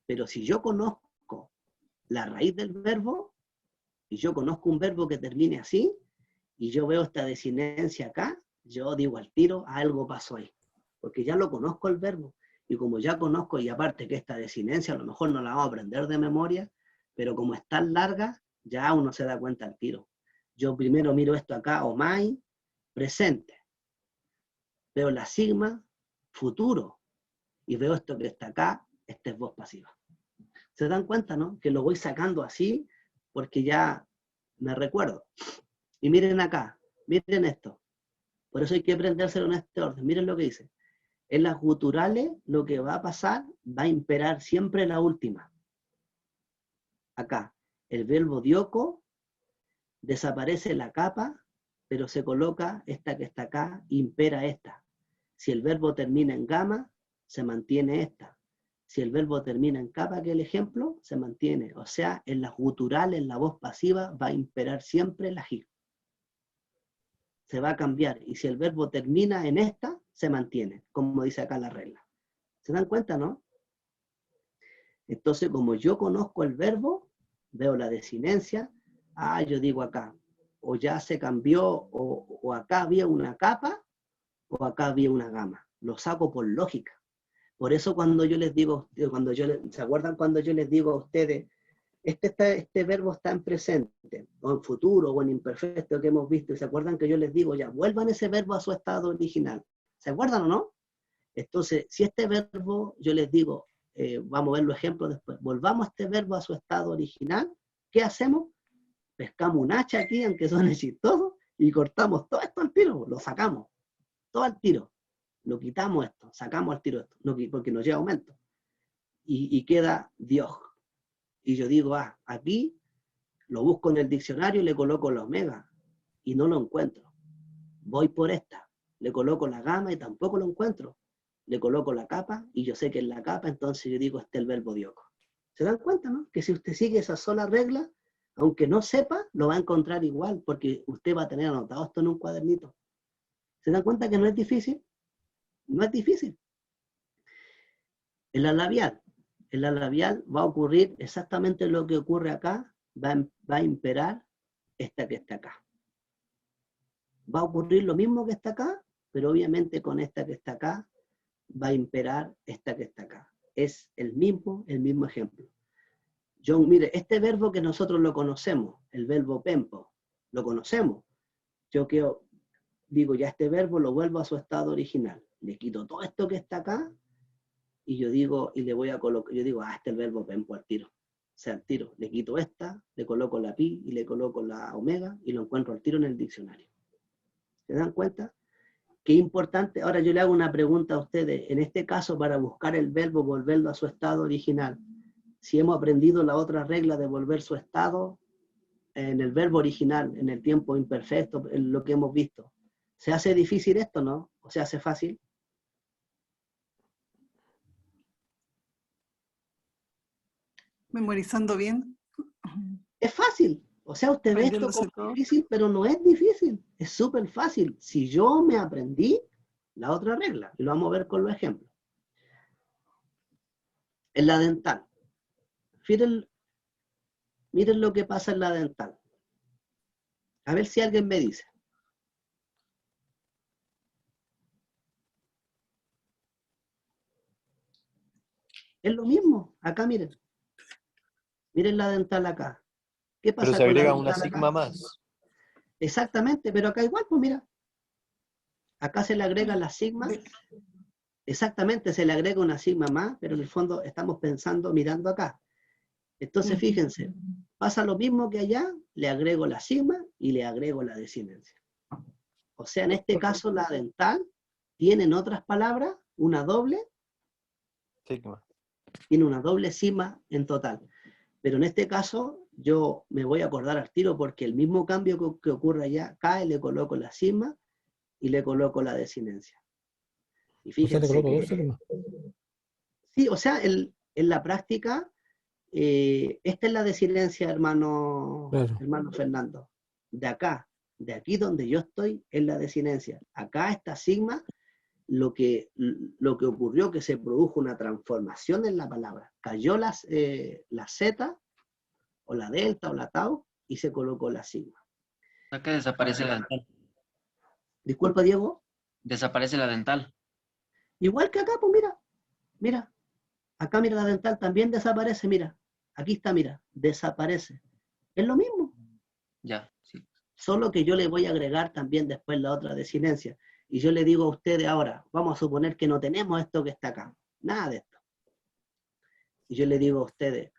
Pero si yo conozco la raíz del verbo, y yo conozco un verbo que termine así, y yo veo esta desinencia acá, yo digo al tiro, algo pasó ahí. Porque ya lo conozco el verbo. Y como ya conozco, y aparte que esta desinencia a lo mejor no la vamos a aprender de memoria, pero como es tan larga, ya uno se da cuenta al tiro. Yo primero miro esto acá, omai, presente. Veo la sigma, futuro. Y veo esto que está acá, esta es voz pasiva. ¿Se dan cuenta, no? Que lo voy sacando así, porque ya me recuerdo. Y miren acá, miren esto. Por eso hay que aprendérselo en este orden. Miren lo que dice. En las guturales, lo que va a pasar, va a imperar siempre la última. Acá, el verbo dioco, desaparece la capa, pero se coloca esta que está acá, impera esta. Si el verbo termina en gamma, se mantiene esta. Si el verbo termina en capa, que es el ejemplo, se mantiene. O sea, en las guturales, en la voz pasiva, va a imperar siempre la ji. Se va a cambiar. Y si el verbo termina en esta, se mantiene, como dice acá la regla. ¿Se dan cuenta, no? Entonces, como yo conozco el verbo, veo la desinencia, yo digo acá, o ya se cambió, o acá había una capa, o acá había una gama. Lo saco por lógica. Por eso cuando yo les digo, ¿se acuerdan cuando yo les digo a ustedes, este verbo está en presente, o en futuro, o en imperfecto que hemos visto, y se acuerdan que yo les digo, ya, vuelvan ese verbo a su estado original? ¿Se acuerdan o no? Entonces, si este verbo, yo les digo, vamos a ver los ejemplos después, volvamos este verbo a su estado original, ¿qué hacemos? Pescamos un hacha aquí, aunque suene chistoso, y cortamos todo esto al tiro, lo sacamos, todo al tiro. lo quitamos esto, sacamos al tiro esto, porque nos lleva aumento. Y queda Dios. Y yo digo, aquí lo busco en el diccionario y le coloco la omega, y no lo encuentro. Voy por esta, le coloco la gama y tampoco lo encuentro. Le coloco la capa, y yo sé que es la capa, entonces yo digo, el verbo dioco. ¿Se dan cuenta, no? Que si usted sigue esa sola regla, aunque no sepa, lo va a encontrar igual, porque usted va a tener anotado esto en un cuadernito. ¿Se dan cuenta que no es difícil? No es difícil. En la labial va a ocurrir exactamente lo que ocurre acá, va a imperar esta que está acá. Va a ocurrir lo mismo que está acá, pero obviamente con esta que está acá, va a imperar esta que está acá. Es el mismo ejemplo. Mire, este verbo que nosotros lo conocemos, el verbo pempo, lo conocemos. Yo digo, ya este verbo lo vuelvo a su estado original. Le quito todo esto que está acá, y yo digo, y le voy a colocar, yo digo, este es el verbo pempo al tiro. O sea, al tiro, le quito esta, le coloco la pi y le coloco la omega, y lo encuentro al tiro en el diccionario. ¿Se dan cuenta? Qué importante. Ahora yo le hago una pregunta a ustedes. En este caso, para buscar el verbo, volverlo a su estado original, si hemos aprendido la otra regla de volver su estado en el verbo original, en el tiempo imperfecto, en lo que hemos visto, ¿se hace difícil esto, no? ¿O se hace fácil? Memorizando bien. Es fácil. O sea, usted ve esto Aprendiéndose como todo. difícil, pero no es difícil. Es súper fácil. Si yo me aprendí la otra regla, y lo vamos a ver con los ejemplos. En la dental. Miren lo que pasa en la dental. A ver si alguien me dice. Es lo mismo. Acá miren. Miren la dental acá. ¿Qué pasa Pero se con la agrega dental una acá? sigma más. Exactamente, pero acá igual, pues mira. Acá se le agrega la sigma. Exactamente, se le agrega una sigma más, pero en el fondo estamos pensando, mirando acá. Entonces, fíjense, pasa lo mismo que allá, le agrego la sigma y le agrego la desinencia. O sea, en este caso, la dental tiene, en otras palabras, una doble, Sigma. tiene una doble sigma en total. Pero en este caso, yo me voy a acordar al tiro porque el mismo cambio que ocurre allá, acá le coloco la sigma y le coloco la desinencia. Y O sea, le fíjense coloco que, dos sigmas. sí, o sea, en la práctica, esta es la desinencia, hermano Claro. Fernando. De acá, de aquí donde yo estoy, es la desinencia. Acá esta sigma, lo que ocurrió, que se produjo una transformación en la palabra. Cayó la Z, o la delta, o la tau, y se colocó la sigma. Acá desaparece la dental. Disculpa, Diego. Desaparece la dental. Igual que acá, pues mira. Acá mira la dental, también desaparece, mira. Aquí está, mira, desaparece. Es lo mismo. Ya, sí. Solo que yo le voy a agregar también después la otra desinencia. Y yo le digo a ustedes ahora, vamos a suponer que no tenemos esto que está acá. Nada de esto. Y yo le digo a ustedes,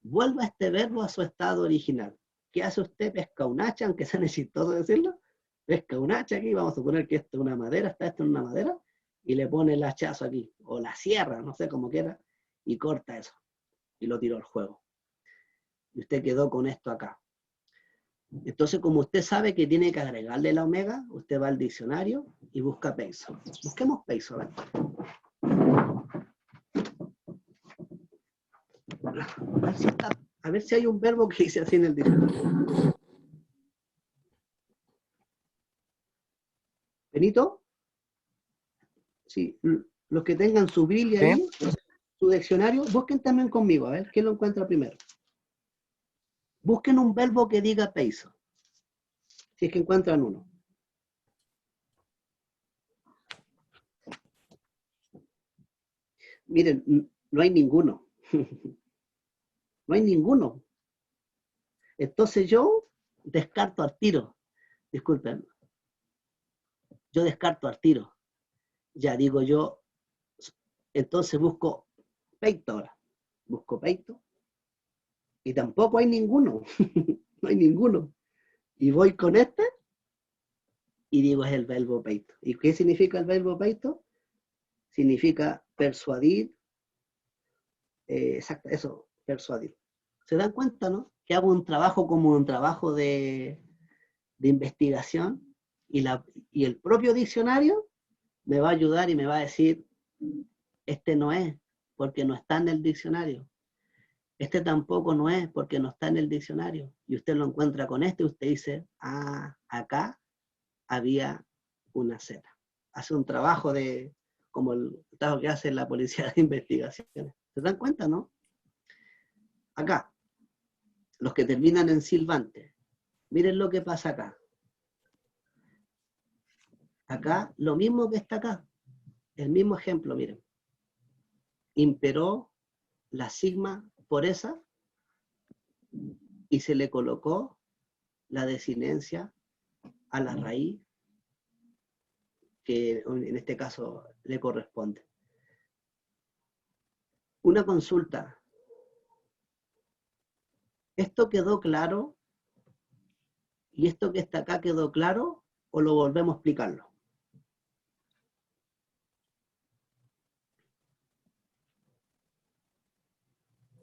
vuelva este verbo a su estado original. ¿Qué hace usted? Pesca un hacha, aunque sea chistoso decirlo. Pesca un hacha aquí, vamos a suponer que esto es una madera, está esto en una madera, y le pone el hachazo aquí, o la sierra, no sé cómo quiera, y corta eso. Y lo tiró al juego. Y usted quedó con esto acá. Entonces, como usted sabe que tiene que agregarle la omega, usted va al diccionario y busca peiso. Busquemos peiso, a ver. A ver si hay un verbo que dice así en el diccionario. ¿Benito? Sí, los que tengan su Biblia ahí, su diccionario, busquen también conmigo, a ver, ¿quién lo encuentra primero? Busquen un verbo que diga peiso, si es que encuentran uno. Miren, no hay ninguno. No hay ninguno. Entonces yo descarto al tiro. Disculpen. Yo descarto al tiro. Ya digo yo, entonces busco peito ahora. Busco peito. Y tampoco hay ninguno. No hay ninguno. Y voy con este y digo es el verbo peito. ¿Y qué significa el verbo peito? significa persuadir. Exacto, eso, persuadir. ¿Se dan cuenta, no? Que hago un trabajo como un trabajo de investigación y el propio diccionario me va a ayudar y me va a decir, este no es, porque no está en el diccionario. Este tampoco no es, porque no está en el diccionario. Y usted lo encuentra con este y usted dice, ah, acá había una Z. Hace un trabajo como el trabajo que hace la policía de investigaciones. ¿Se dan cuenta, no? Acá, los que terminan en silbante. Miren lo que pasa acá. Acá, lo mismo que está acá. El mismo ejemplo, miren. Imperó la sigma por esa y se le colocó la desinencia a la raíz que en este caso le corresponde. Una consulta. ¿Esto quedó claro? ¿Y esto que está acá quedó claro? ¿O lo volvemos a explicarlo?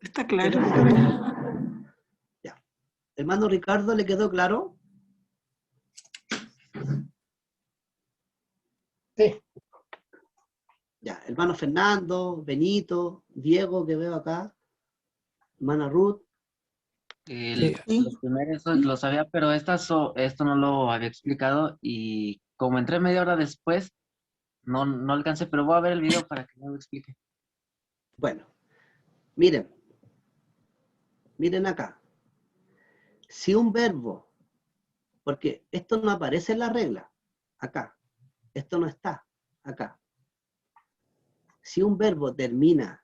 Está claro. Ya. Hermano Ricardo, ¿le quedó claro? Sí, Ya. Hermano Fernando, Benito, Diego, que veo acá. Hermana Ruth. Sí. Los primeros lo sabía, pero esto no lo había explicado y como entré media hora después, no alcancé, pero voy a ver el video para que me lo explique. Bueno, miren acá. Si un verbo, porque esto no aparece en la regla, acá, esto no está, acá. Si un verbo termina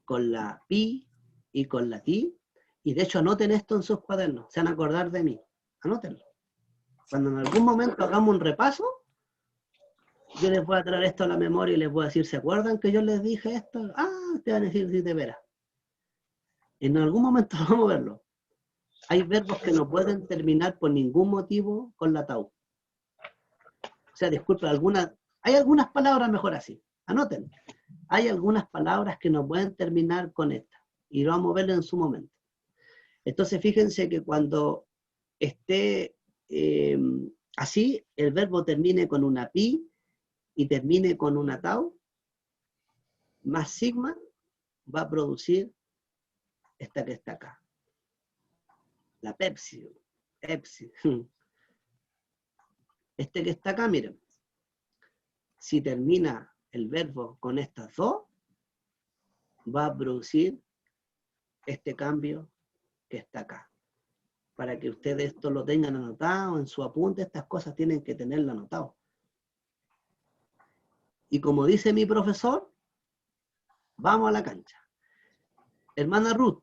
con la pi y con la ti, y de hecho anoten esto en sus cuadernos, se van a acordar de mí, anótenlo. Cuando en algún momento hagamos un repaso, yo les voy a traer esto a la memoria y les voy a decir, ¿se acuerdan que yo les dije esto? Ah, te van a decir, sí, de veras. En algún momento vamos a verlo. Hay verbos que no pueden terminar por ningún motivo con la tau. O sea, disculpe, hay algunas palabras mejor así. Anoten. Hay algunas palabras que no pueden terminar con esta. Y lo vamos a ver en su momento. Entonces, fíjense que cuando esté así, el verbo termine con una pi y termine con una tau, más sigma va a producir esta que está acá. La Pepsi. Este que está acá, miren. Si termina el verbo con estas dos, va a producir este cambio que está acá. Para que ustedes esto lo tengan anotado en su apunte, estas cosas tienen que tenerlo anotado. Y como dice mi profesor, vamos a la cancha. Hermana Ruth,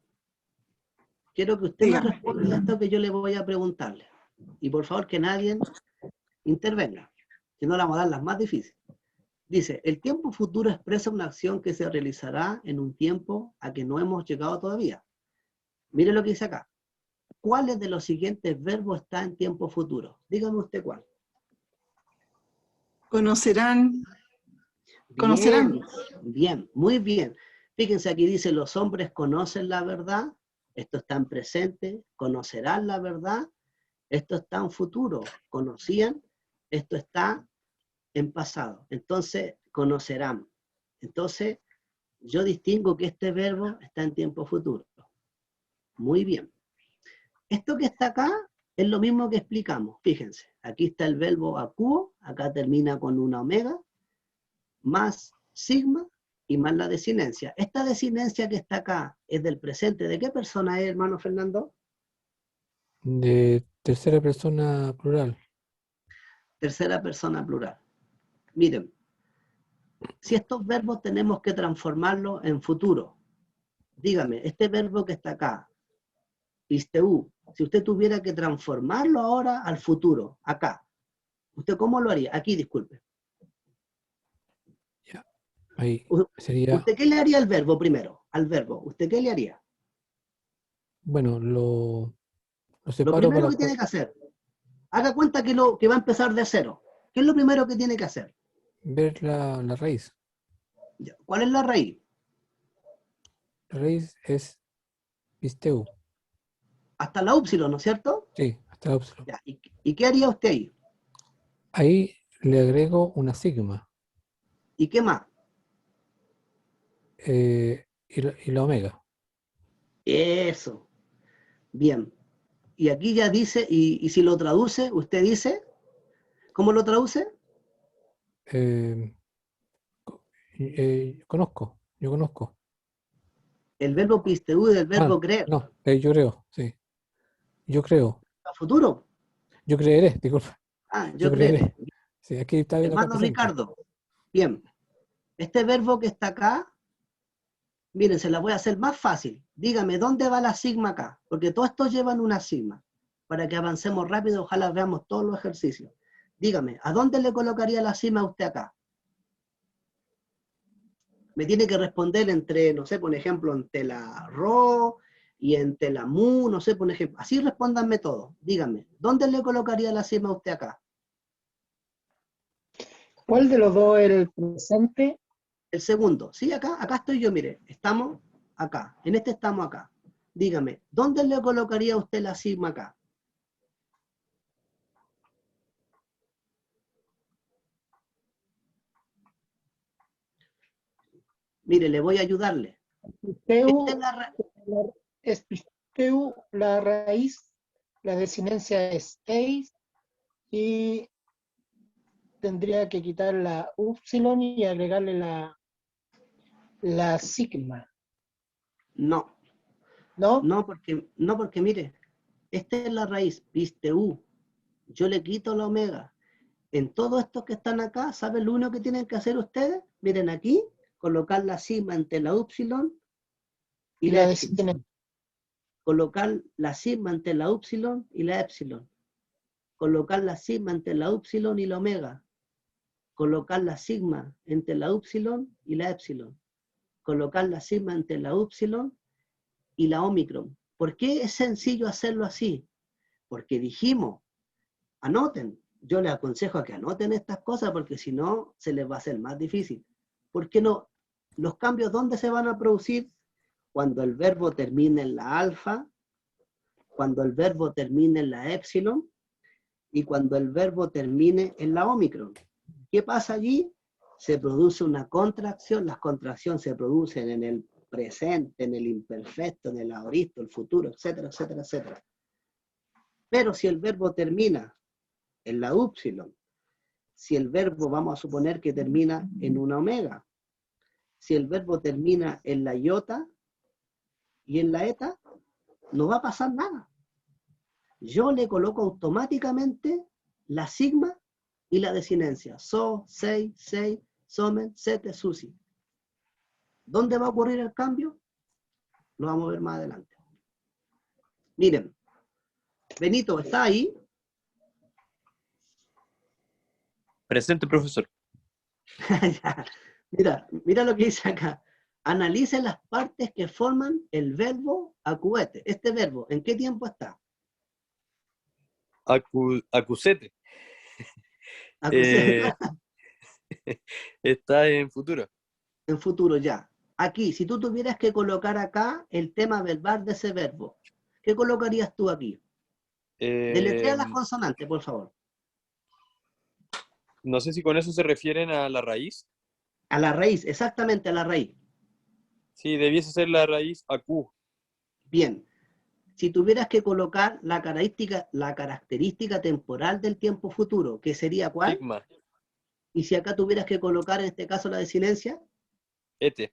quiero que usted me responda a esto que yo le voy a preguntarle. Y por favor que nadie intervenga, si no le vamos a dar las más difíciles. Dice, el tiempo futuro expresa una acción que se realizará en un tiempo a que no hemos llegado todavía. Mire lo que dice acá. ¿Cuáles de los siguientes verbos está en tiempo futuro? Dígame usted cuál. Conocerán. Bien, bien, muy bien. Fíjense aquí dice, los hombres conocen la verdad. Esto está en presente. Conocerán la verdad. Esto está en futuro. Conocían. Esto está en pasado. Entonces, conocerán. Entonces, yo distingo que este verbo está en tiempo futuro. Muy bien. Esto que está acá es lo mismo que explicamos. Fíjense, aquí está el verbo acuo, acá termina con una omega, más sigma y más la desinencia. Esta desinencia que está acá es del presente. ¿De qué persona es, hermano Fernando? De tercera persona plural. Tercera persona plural. Miren, si estos verbos tenemos que transformarlos en futuro, dígame, este verbo que está acá, isteu, si usted tuviera que transformarlo ahora al futuro, acá, ¿usted cómo lo haría? Aquí, disculpe. Ya. Ahí sería, ¿Usted qué le haría al verbo primero? Al verbo, ¿usted qué le haría? bueno, lo Lo separo primero para... que tiene que hacer, haga cuenta que va a empezar de cero. ¿Qué es lo primero que tiene que hacer? ver la raíz. Ya. ¿Cuál es la raíz? La raíz es pisteu. Hasta la upsilon, ¿no es cierto? Sí, hasta upsilon. Ya. ¿Y qué haría usted ahí? Ahí le agrego una sigma ¿Y qué más? y la omega. Eso. Bien. Y aquí ya dice, y si lo traduce, usted dice, ¿cómo lo traduce? Eh, yo conozco. El verbo pisteu del verbo creer. No, yo creo, sí. Yo creo. ¿A futuro? Yo creeré, disculpa. Ah, Yo yo creeré. creeré. Sí, aquí está viendo acá Hermano presente. Ricardo. Bien. Este verbo que está acá, miren, se la voy a hacer más fácil. Dígame, ¿dónde va la sigma acá? Porque todos estos llevan una sigma. Para que avancemos rápido, ojalá veamos todos los ejercicios. Dígame, ¿a dónde le colocaría la sigma a usted acá? Me tiene que responder entre, no sé, por ejemplo, entre la rho y entre la mu, no sé, por ejemplo. Así respóndanme todos. Dígame, ¿dónde le colocaría la sigma a usted acá? ¿Cuál de los dos es el presente? El segundo. Sí, acá estoy yo, mire. Estamos acá. En este estamos acá. Dígame, ¿dónde le colocaría usted la sigma acá? Mire, le voy a ayudarle. Pisteu, Esta es la ra- es pisteu, la raíz, la desinencia es 6 y tendría que quitar la upsilon y agregarle la sigma, No, ¿no? no porque mire, esta es la raíz, pisteu. Yo le quito la omega. En todos estos que están acá, ¿saben lo único que tienen que hacer ustedes? Miren aquí, colocar la sigma entre la upsilon y Y la la epsilon. desinencia. Colocar la sigma entre la upsilon y la epsilon. Colocar la sigma entre la upsilon y la omega. Colocar la sigma entre la upsilon y la epsilon. Colocar la sigma entre la upsilon y la omicron. ¿Por qué es sencillo hacerlo así? Porque dijimos, anoten. Yo les aconsejo a que anoten estas cosas porque si no, se les va a hacer más difícil. ¿Por qué no? Los cambios, ¿dónde se van a producir? Cuando el verbo termine en la alfa, cuando el verbo termine en la epsilon y cuando el verbo termine en la omicron. ¿Qué pasa allí? Se produce una contracción. Las contracciones se producen en el presente, en el imperfecto, en el aoristo, el futuro, etcétera, etcétera, etcétera. Pero si el verbo termina en la upsilon, si el verbo vamos a suponer que termina en una omega, si el verbo termina en la iota y en la eta, no va a pasar nada. Yo le coloco automáticamente la sigma y la desinencia. So, sei, somen, sete, susi. ¿Dónde va a ocurrir el cambio? Lo vamos a ver más adelante. Miren, Benito, ¿está ahí? Presente, profesor. Mira lo que dice acá. Analice las partes que forman el verbo acuete. Este verbo, ¿en qué tiempo está? Acusete. Acuete, Está en futuro. en futuro ya. Aquí, si tú tuvieras que colocar acá el tema verbal de ese verbo, ¿qué colocarías tú aquí? Deletrea las consonantes, por favor. No sé si con eso se refieren a la raíz. A la raíz, exactamente a la raíz. Sí, debiese ser la raíz acu. Bien. Si tuvieras que colocar la característica temporal del tiempo futuro, ¿qué sería cuál? Sigma. Y si acá tuvieras que colocar en este caso la desinencia, Ete.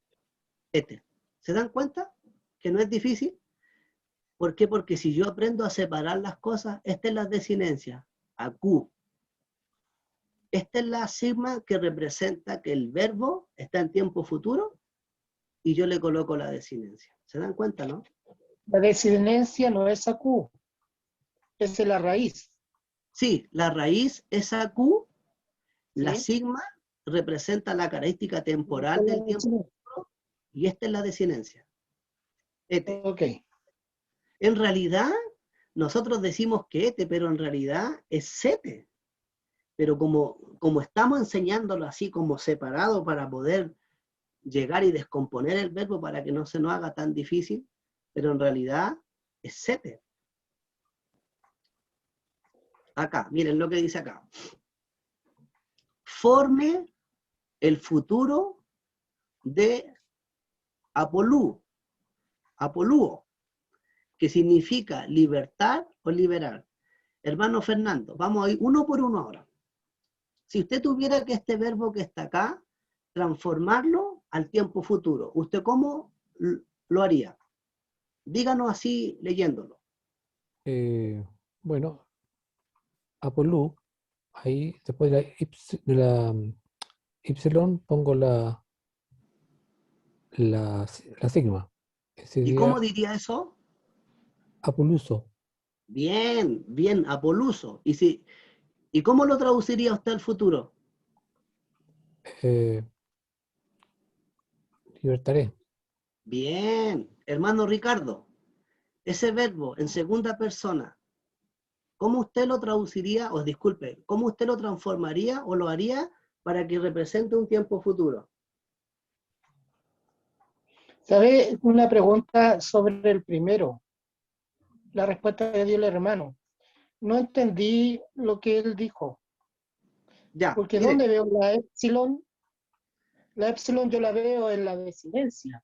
este. ¿Se dan cuenta que no es difícil? ¿Por qué? Porque si yo aprendo a separar las cosas, esta es la desinencia, acu. Esta es la sigma que representa que el verbo está en tiempo futuro y yo le coloco la desinencia. ¿Se dan cuenta, no? La desinencia no es acu, es la raíz. Sí, la raíz es acu, la ¿sí? sigma representa la característica temporal del tiempo futuro y esta es la desinencia. Ete. Ok. En realidad, nosotros decimos que ete, pero en realidad es sete. pero como estamos enseñándolo así como separado para poder llegar y descomponer el verbo para que no se nos haga tan difícil, pero en realidad es sete. Acá, miren lo que dice acá. Forme el futuro de Apolú, Apolúo, que significa libertad o liberar. Hermano Fernando, vamos a ir uno por uno ahora. Si usted tuviera que este verbo que está acá, transformarlo al tiempo futuro, ¿usted cómo lo haría? Díganos así leyéndolo. Bueno, Apollo, ahí después de la Y pongo la sigma. Ese ¿Y sería cómo diría eso? Apoluso. Bien, bien, Apoluso. ¿Y cómo lo traduciría usted al futuro? Eh, libertaré. Bien, hermano Ricardo, ese verbo en segunda persona, ¿cómo usted lo traduciría, o disculpe, cómo usted lo transformaría o lo haría para que represente un tiempo futuro? ¿Sabe? Una pregunta sobre el primero. La respuesta que dio el hermano. No entendí lo que él dijo. Ya, Porque mire, ¿dónde veo la epsilon? La epsilon yo la veo en la desinencia.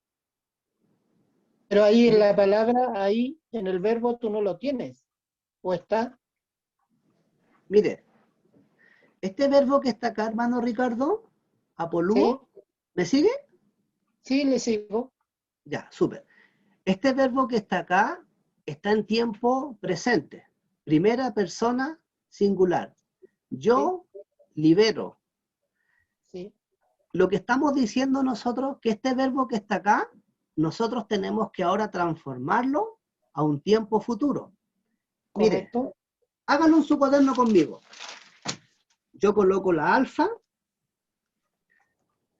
Pero ahí en la palabra, ahí en el verbo tú no lo tienes. ¿O está? mire, este verbo que está acá, hermano Ricardo, ¿Sí? Apolúo, ¿me sigue? Sí, le sigo. Ya, súper. Este verbo que está acá está en tiempo presente. Primera persona singular. Yo libero. Sí, Lo que estamos diciendo nosotros, que este verbo que está acá, nosotros tenemos que ahora transformarlo a un tiempo futuro. Mire, correcto. háganlo en su cuaderno conmigo. Yo coloco la alfa,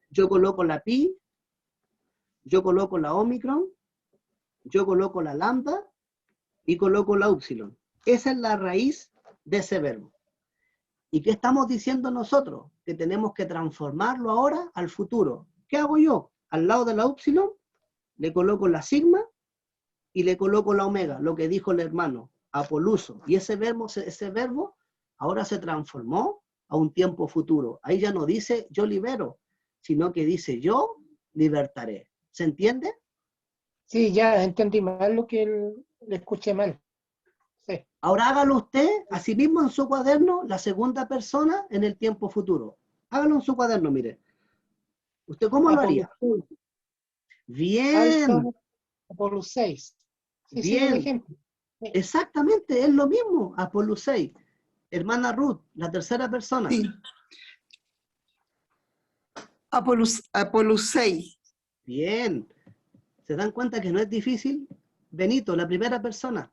yo coloco la pi, yo coloco la omicron, yo coloco la lambda y coloco la upsilon. Esa es la raíz de ese verbo. ¿Y qué estamos diciendo nosotros? Que tenemos que transformarlo ahora al futuro. ¿Qué hago yo? Al lado de la upsilon, le coloco la sigma y le coloco la omega, lo que dijo el hermano, apoluso. Y ese verbo ahora se transformó a un tiempo futuro. Ahí ya no dice yo libero, sino que dice yo libertaré. ¿Se entiende? Sí, ya entendí mal lo que le escuché mal. Sí. Ahora hágalo usted, así mismo en su cuaderno, la segunda persona en el tiempo futuro. Hágalo en su cuaderno, mire. ¿Usted cómo lo Apolo haría? 6, alfa, Bien, Apolo 6. Sí, sí, el bien. ejemplo. Sí. Exactamente, es lo mismo. Apolo 6. Hermana Ruth, la tercera persona. Sí. Apolus 6. Bien. ¿Se dan cuenta que no es difícil? Benito, la primera persona.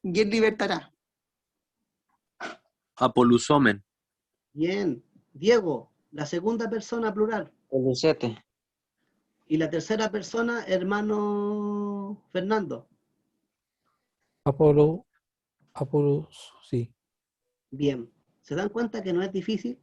Y él libertará. Apolusomen. Bien. Diego, la segunda persona plural. El 7. Y la tercera persona, hermano Fernando. Apolo, sí. Bien. ¿Se dan cuenta que no es difícil?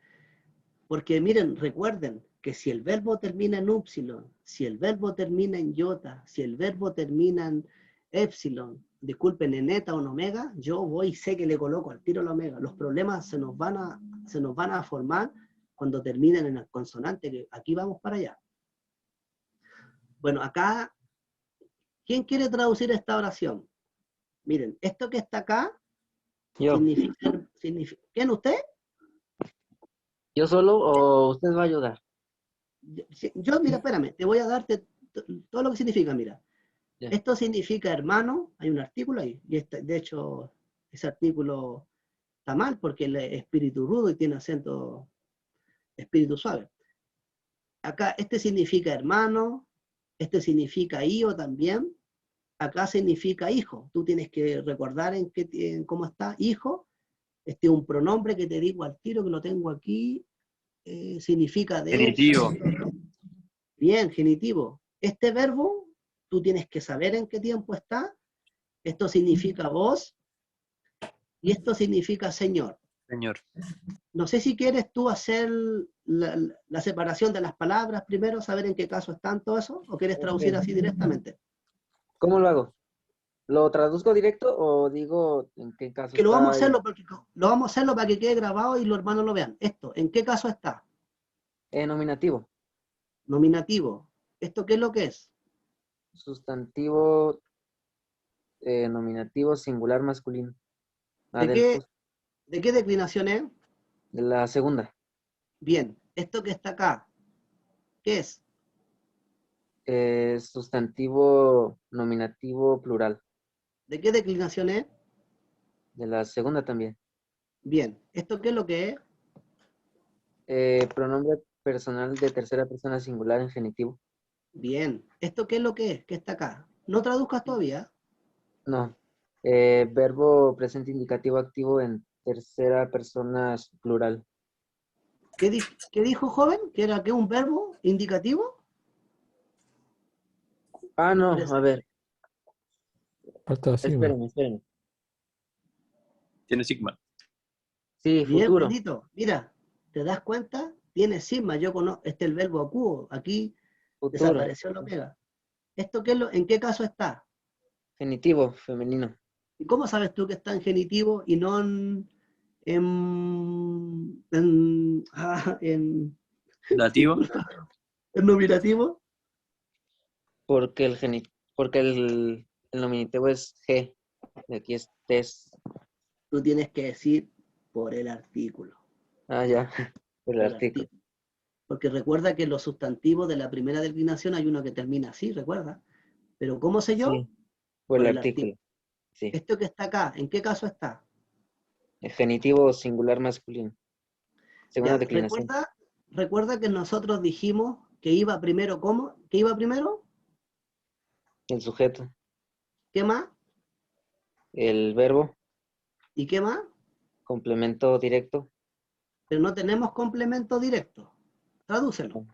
Porque miren, recuerden que si el verbo termina en upsilon, si el verbo termina en iota, si el verbo termina en epsilon, disculpen, en eta o en omega, yo voy y sé que le coloco al tiro la omega. Los problemas se nos van a formar cuando terminen en el consonante, que aquí vamos para allá. Bueno, acá, ¿quién quiere traducir esta oración? Miren, esto que está acá Yo. significa ¿quién usted? ¿Yo solo o usted va a ayudar? Yo, mira, espérame, te voy a darte todo lo que significa, mira. Ya. Esto significa hermano, hay un artículo ahí, y de hecho ese artículo está mal porque el espíritu rudo y tiene acento espíritu suave. Acá este significa hermano, este significa hijo también, acá significa hijo. Tú tienes que recordar en cómo está hijo. Este es un pronombre que te digo al tiro, que lo tengo aquí, significa de hecho. Genitivo. Bien, genitivo. Este verbo, tú tienes que saber en qué tiempo está. Esto significa vos y esto significa Señor. Señor. No sé si quieres tú hacer la separación de las palabras primero, saber en qué caso están todo eso, o quieres traducir así directamente. ¿Cómo lo hago? ¿Lo traduzco directo o digo en qué caso Que lo vamos a está? hacerlo porque lo vamos a hacerlo para que quede grabado y los hermanos lo vean. Esto, ¿en qué caso está? Nominativo. Nominativo. ¿Esto qué es lo que es? Sustantivo nominativo singular masculino. ¿De Del qué declinación es? de la segunda. Bien. Esto que está acá, ¿qué es? Sustantivo nominativo plural. ¿De qué declinación es? De la segunda también. Bien. ¿Esto qué es lo que es? Pronombre personal de tercera persona singular en genitivo. Bien. ¿Esto qué es lo que es? ¿Qué está acá? No traduzcas todavía. No. Verbo presente indicativo activo en tercera persona plural. ¿Qué dijo joven? ¿Que era que un verbo indicativo? Ah, no, Pres- a ver, Falta la sigma. espérenme. Tiene sigma. Sí, Bien, futuro. Benito. Mira, ¿te das cuenta? Tiene sigma. Yo conozco el verbo acuo. Aquí Futuro. desapareció lo pega. ¿Esto qué es en qué caso está? Genitivo, femenino. ¿Y cómo sabes tú que está en genitivo y no Dativo. en nominativo? Porque el nominativo es G. Y aquí es tes. Tú tienes que decir por el artículo. Ah, ya. Por el Por el artículo. artículo. Porque recuerda que los sustantivos de la primera declinación hay uno que termina así, recuerda. Pero ¿cómo sé yo? Sí, por Por el el artículo. artículo. Sí. Esto que está acá, ¿en qué caso está? El genitivo singular masculino. Segunda Ya, declinación. recuerda que nosotros dijimos que iba primero, ¿cómo? ¿Que iba primero? El sujeto. ¿Qué más? El verbo. ¿Y qué más? Complemento directo. Pero no tenemos complemento directo. Tradúcelo.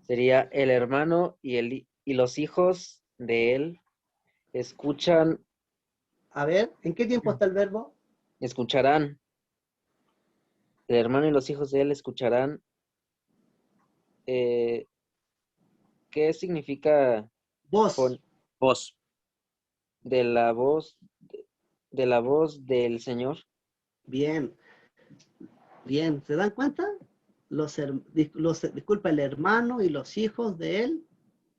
Sería el hermano y los hijos de él escuchan, A ver, ¿en qué tiempo está el verbo? escucharán. El hermano y los hijos de él escucharán. ¿Qué significa Vos. Vos. de la voz del Señor? Bien. Bien. ¿Se dan cuenta? Disculpa, el hermano y los hijos de él,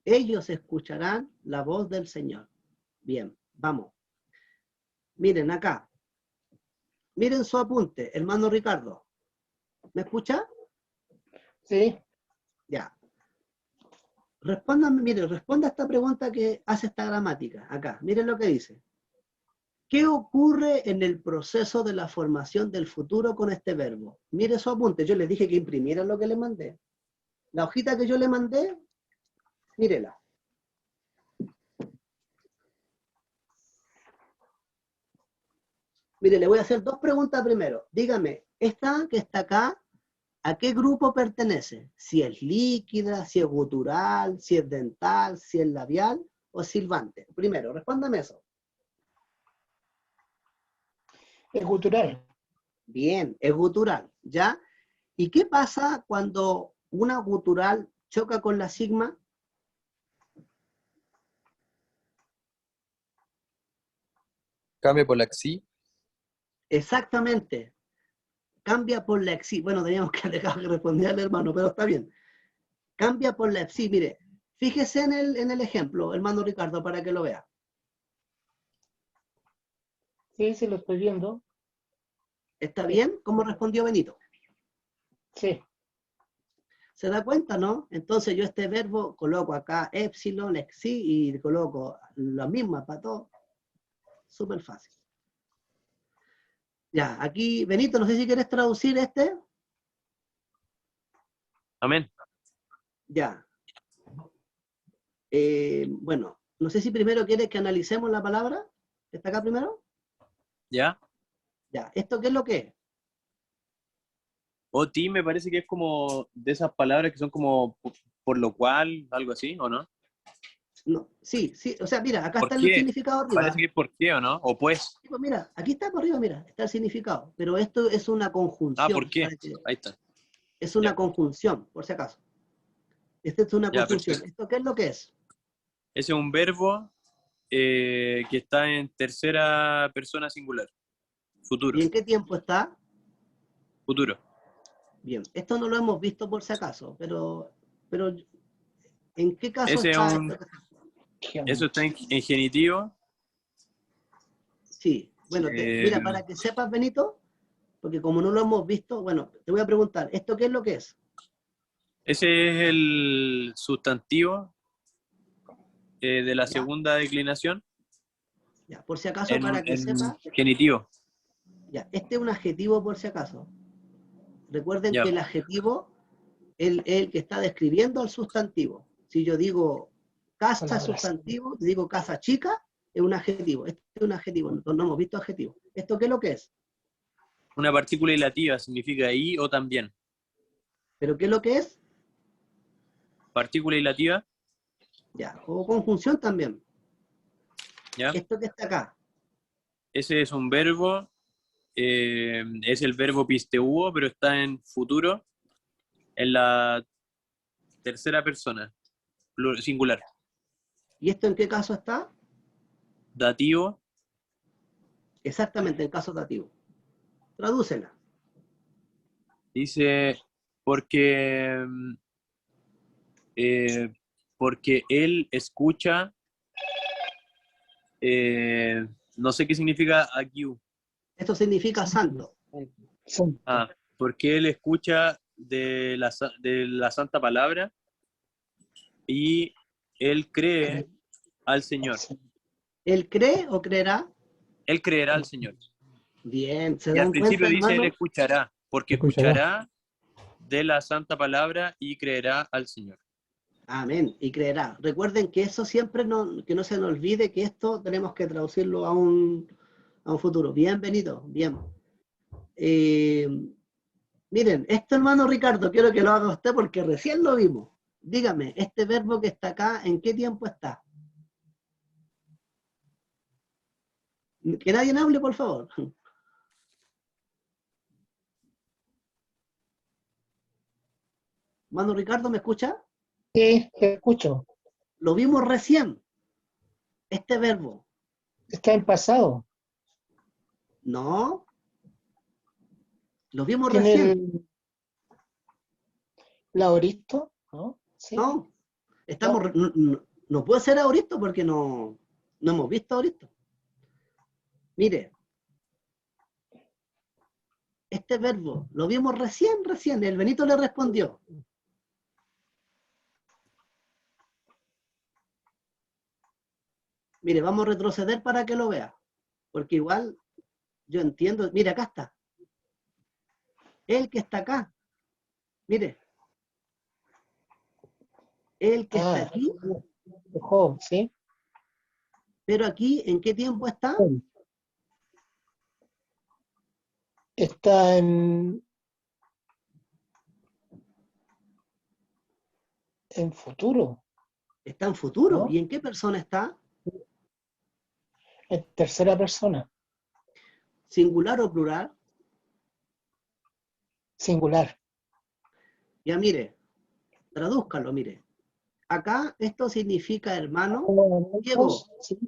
ellos escucharán la voz del Señor. Bien, vamos. Miren acá. Miren su apunte, hermano Ricardo. ¿Me escucha? Sí, Ya. Respóndame, mire, responda a esta pregunta que hace esta gramática. Acá, miren lo que dice. ¿Qué ocurre en el proceso de la formación del futuro con este verbo? Mire su apunte, yo les dije que imprimieran lo que le mandé. La hojita que yo le mandé, mírela. Mire, le voy a hacer dos preguntas primero. Dígame, esta que está acá, ¿a qué grupo pertenece? Si es líquida, si es gutural, si es dental, si es labial o silbante. Primero, respóndame eso. es cultural. Bien, es gutural, ¿ya? ¿Y qué pasa cuando una gutural choca con la sigma? Cambia por la xi. Exactamente. Cambia por la exi. Bueno, teníamos que dejar que respondiera el hermano, pero está bien. Cambia por la exi. Mire, fíjese en el ejemplo, hermano Ricardo, para que lo vea. Sí, sí, lo estoy viendo. ¿Está bien? ¿Cómo respondió Benito? Sí, ¿Se da cuenta, no? Entonces yo este verbo coloco acá epsilon, exi, y coloco la misma para todo. Súper fácil. Ya, aquí, Benito, no sé si quieres traducir este. Amén. Ya. Bueno, no sé si primero quieres que analicemos la palabra. ¿Está acá primero? ¿Ya? Ya. ¿Esto qué es lo que es? Oti me parece que es como de esas palabras que son como por lo cual, algo así, ¿o no? No, sí, sí, o sea, mira, acá ¿Por está el qué? significado arriba. Parece que es por qué, ¿o no? O pues. Sí, pues mira, aquí está por arriba, mira, está el significado. Pero esto es una Ah, ¿por conjunción. qué? Ahí está. Es una Ya. conjunción, por si acaso. Esta es una Ya, conjunción. perfecto. ¿Esto qué es lo que es? Ese es un verbo que está en tercera persona singular. Futuro. ¿Y en qué tiempo está? Futuro. Bien, esto no lo hemos visto por si acaso, pero ¿en qué caso Ese es está un, esto? eso está en genitivo. Sí, bueno, Eh, mira, para que sepas, Benito, porque como no lo hemos visto, bueno, te voy a preguntar, ¿esto qué es lo que es? ese es el sustantivo de la Ya, segunda declinación ya, por si acaso, para que en sepas, genitivo. ya, este es un adjetivo por si acaso. Recuerden Ya. que el adjetivo es el que está describiendo al sustantivo. Si yo digo casa es Palabras. sustantivo, digo casa chica, es un adjetivo. Este es un adjetivo, no hemos visto adjetivo. ¿Esto qué es lo que es? Una partícula ilativa significa y o también. ¿Pero qué es lo que es? Partícula ilativa, Ya, o conjunción también. ¿ya? Esto que está acá, Ese es un verbo, es el verbo pisteuo, pero está en futuro, en la tercera persona, singular. ¿y esto en qué caso está? Dativo, Exactamente, el caso dativo. Tradúcela. dice, porque, eh, porque él escucha, no sé qué significa aquí. Esto significa santo. Santo. Ah, porque él escucha de la santa palabra y él cree al Señor. ¿Él cree o creerá? Él creerá al Señor. Bien, ¿se Y al dan cuenta, principio dice él hermano? escuchará, porque escuchará de la santa palabra y creerá al Señor. Amén, y creerá. Recuerden que eso siempre no, que no se nos olvide que esto tenemos que traducirlo a un futuro. Bienvenido, bien. Miren, esto, hermano Ricardo, quiero que lo haga usted porque recién lo vimos. Dígame, este verbo que está acá, ¿en qué tiempo está? Que nadie hable, por favor. Hermano Ricardo, ¿me escucha? Sí, te escucho. Lo vimos recién, este verbo. Está en pasado. No, lo vimos Tiene recién. el aoristo, ¿no? Sí. No, estamos, no puede ser ahorita porque no hemos visto ahorita. Mire, este verbo lo vimos recién, el Benito le respondió. Mire, vamos a retroceder para que lo vea, porque igual yo entiendo, mire, acá está. El que está acá, mire. El que está aquí, Job, ¿sí? pero aquí, ¿en qué tiempo está? Está en futuro, Está en futuro. ¿no? ¿Y en qué persona está? En tercera persona, ¿Singular o plural? singular. Ya mire, tradúzcalo, mire. Acá esto significa hermano. Diego, Sí.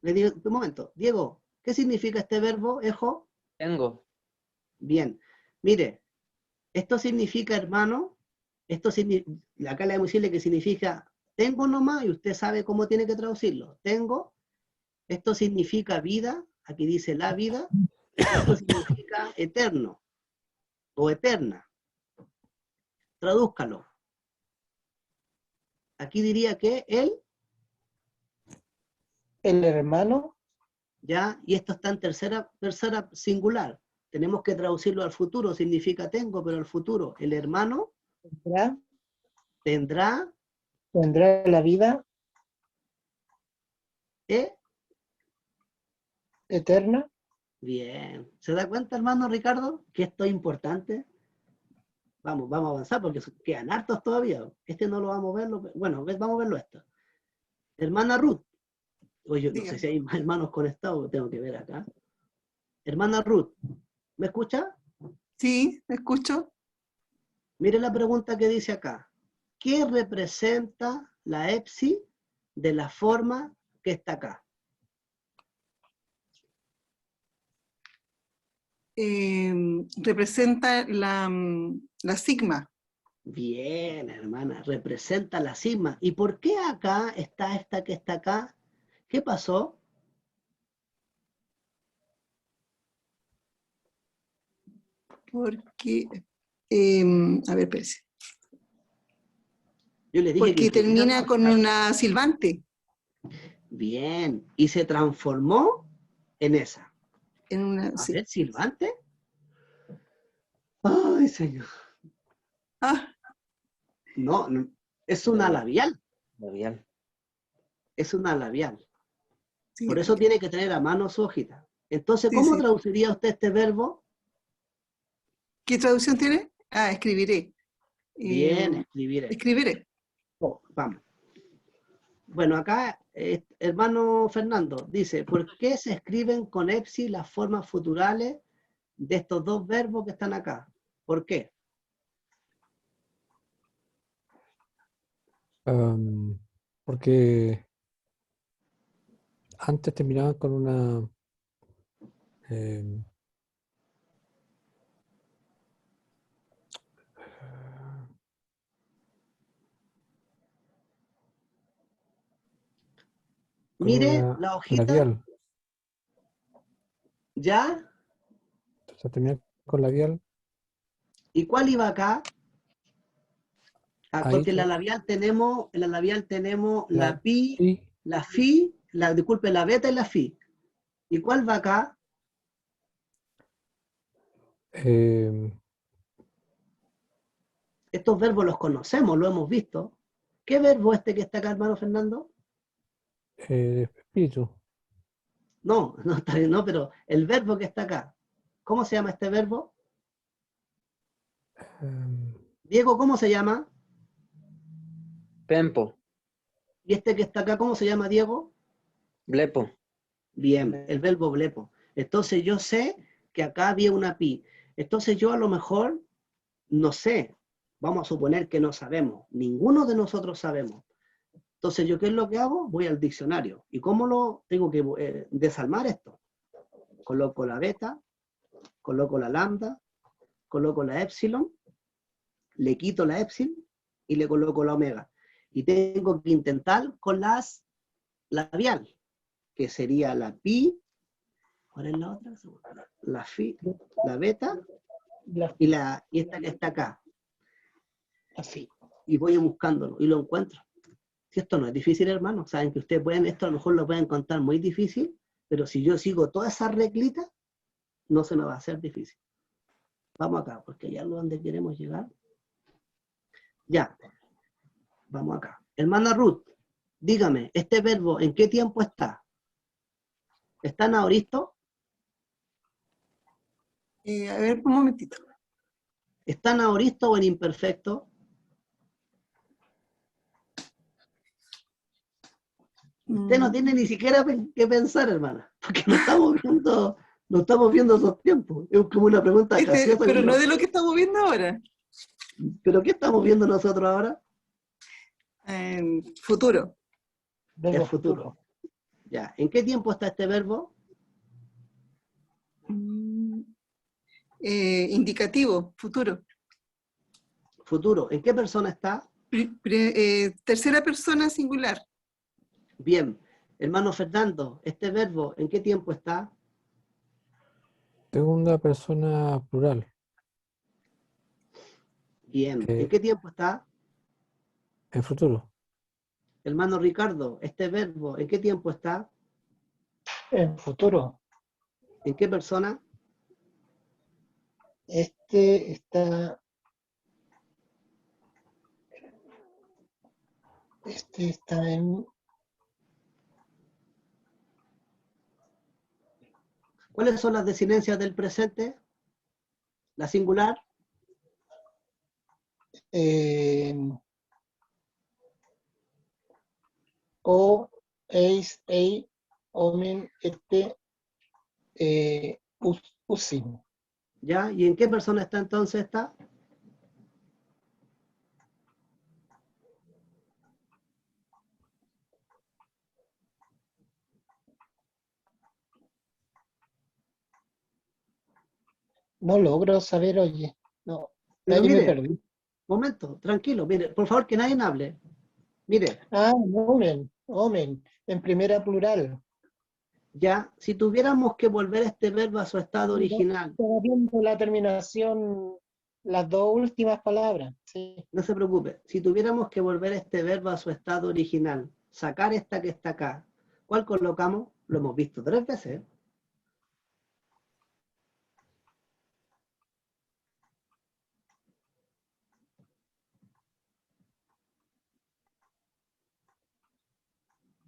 le digo, un momento. Diego, ¿qué significa este verbo, ejo? Tengo. Bien, mire, esto significa hermano, acá le vamos a decirle que significa tengo nomás y usted sabe cómo tiene que traducirlo. Tengo, esto significa vida, aquí dice la vida, esto significa eterno o eterna. Tradúzcalo. Aquí diría que él, El hermano, ya, y esto está en tercera singular. Tenemos que traducirlo al futuro, significa tengo, pero al futuro. El hermano tendrá tendrá la vida eterna. Bien. ¿Se da cuenta, hermano Ricardo, que esto es importante? Vamos a avanzar porque quedan hartos todavía. Este no lo vamos a verlo. Bueno, vamos a verlo esto. Hermana Ruth. Oye, no sé Dígame. si hay más hermanos conectados, tengo que ver acá. Hermana Ruth, ¿me escucha? Sí, escucho. Mire la pregunta que dice acá. ¿Qué representa la EPSI de la forma que está acá? Representa la sigma. Bien, hermana, representa la sigma. ¿Y por qué acá está esta que está acá? ¿Qué pasó? Porque, a ver, espérese. Yo le dije que Porque incluyeran termina los con casos. una silbante Bien, y se transformó en esa. en una, A sí. ver, silbante. Ay, señor. Ah, No, no, es una labial, Labial. es una labial. sí, Por eso tiene que tener a mano su hojita. Entonces, sí, ¿cómo sí. traduciría usted este verbo? ¿Qué traducción tiene? Ah, escribiré. Bien, escribiré. Escribiré. Oh, vamos. Bueno, acá, hermano Fernando, dice, ¿por qué se escriben con EPSI las formas futurales de estos dos verbos que están acá? ¿Por qué? Porque antes terminaban con una em, con Mire una la hojita, labial. ¿ya? Entonces terminar con labial, ¿Y cuál iba acá? Ah, ahí porque en la labial tenemos la la pi, pi, la fi, disculpe, la beta y la fi. ¿Y cuál va acá? em, Estos verbos los conocemos, lo hemos visto. ¿Qué verbo este que está acá, hermano Fernando? espíritu. No, no está bien, no, pero el verbo que está acá. ¿Cómo se llama este verbo? em, Diego, ¿cómo se llama? Pempo. ¿Y este que está acá, cómo se llama, Diego? Blepo. Bien, el verbo blepo. Entonces yo sé que acá había una pi. Entonces yo a lo mejor no sé. Vamos a suponer que no sabemos. Ninguno de nosotros sabemos. Entonces yo, ¿qué es lo que hago? Voy al diccionario. ¿Y cómo lo tengo que desarmar esto? Coloco la beta, coloco la lambda, coloco la epsilon, le quito la epsilon y le coloco la omega. Y tengo que intentar con las labial, que sería la pi, ¿cuál es la otra? La fi, la beta y esta que está acá. Así. Y voy buscándolo y lo encuentro. Si esto no es difícil, hermano, saben que ustedes pueden, esto a lo mejor lo pueden encontrar muy difícil, pero si yo sigo todas esas reglitas, no se me va a hacer difícil. Vamos acá, porque hay algo donde queremos llegar. Ya, vamos acá. Hermana Ruth, dígame, ¿este verbo en qué tiempo está? ¿Está en aoristo? A ver, un momentito. ¿Está en aoristo o en imperfecto? Usted no tiene ni siquiera que pensar, hermana, porque no estamos viendo esos tiempos. Es como una pregunta capciosa. Pero no de lo que estamos viendo ahora. ¿Pero qué estamos viendo nosotros ahora? Futuro. El Verbo futuro. Ya. ¿En qué tiempo está este verbo? Mm, Indicativo, futuro. Futuro. ¿En qué persona está? Tercera persona singular. Bien. Hermano Fernando, ¿este verbo en qué tiempo está? Segunda persona plural. Bien. ¿En eh, qué tiempo está? en futuro. Hermano Ricardo, ¿este verbo en qué tiempo está? en futuro. ¿En qué persona? Este está, este está en ¿Cuáles son las desinencias del presente? La singular. en o, eis, ei, omen, usim. ¿Ya? ¿Y en qué persona está entonces? Está No logro saber, oye. No, pero ahí me mire, perdí. momento, tranquilo, mire, por favor que nadie hable. Mire, Ah, omen, en primera plural. ya, si tuviéramos que volver este verbo a su estado original, Estaba viendo la terminación, las dos últimas palabras. Sí. no se preocupe, si tuviéramos que volver este verbo a su estado original, sacar esta que está acá, ¿cuál colocamos? Lo hemos visto 3 veces.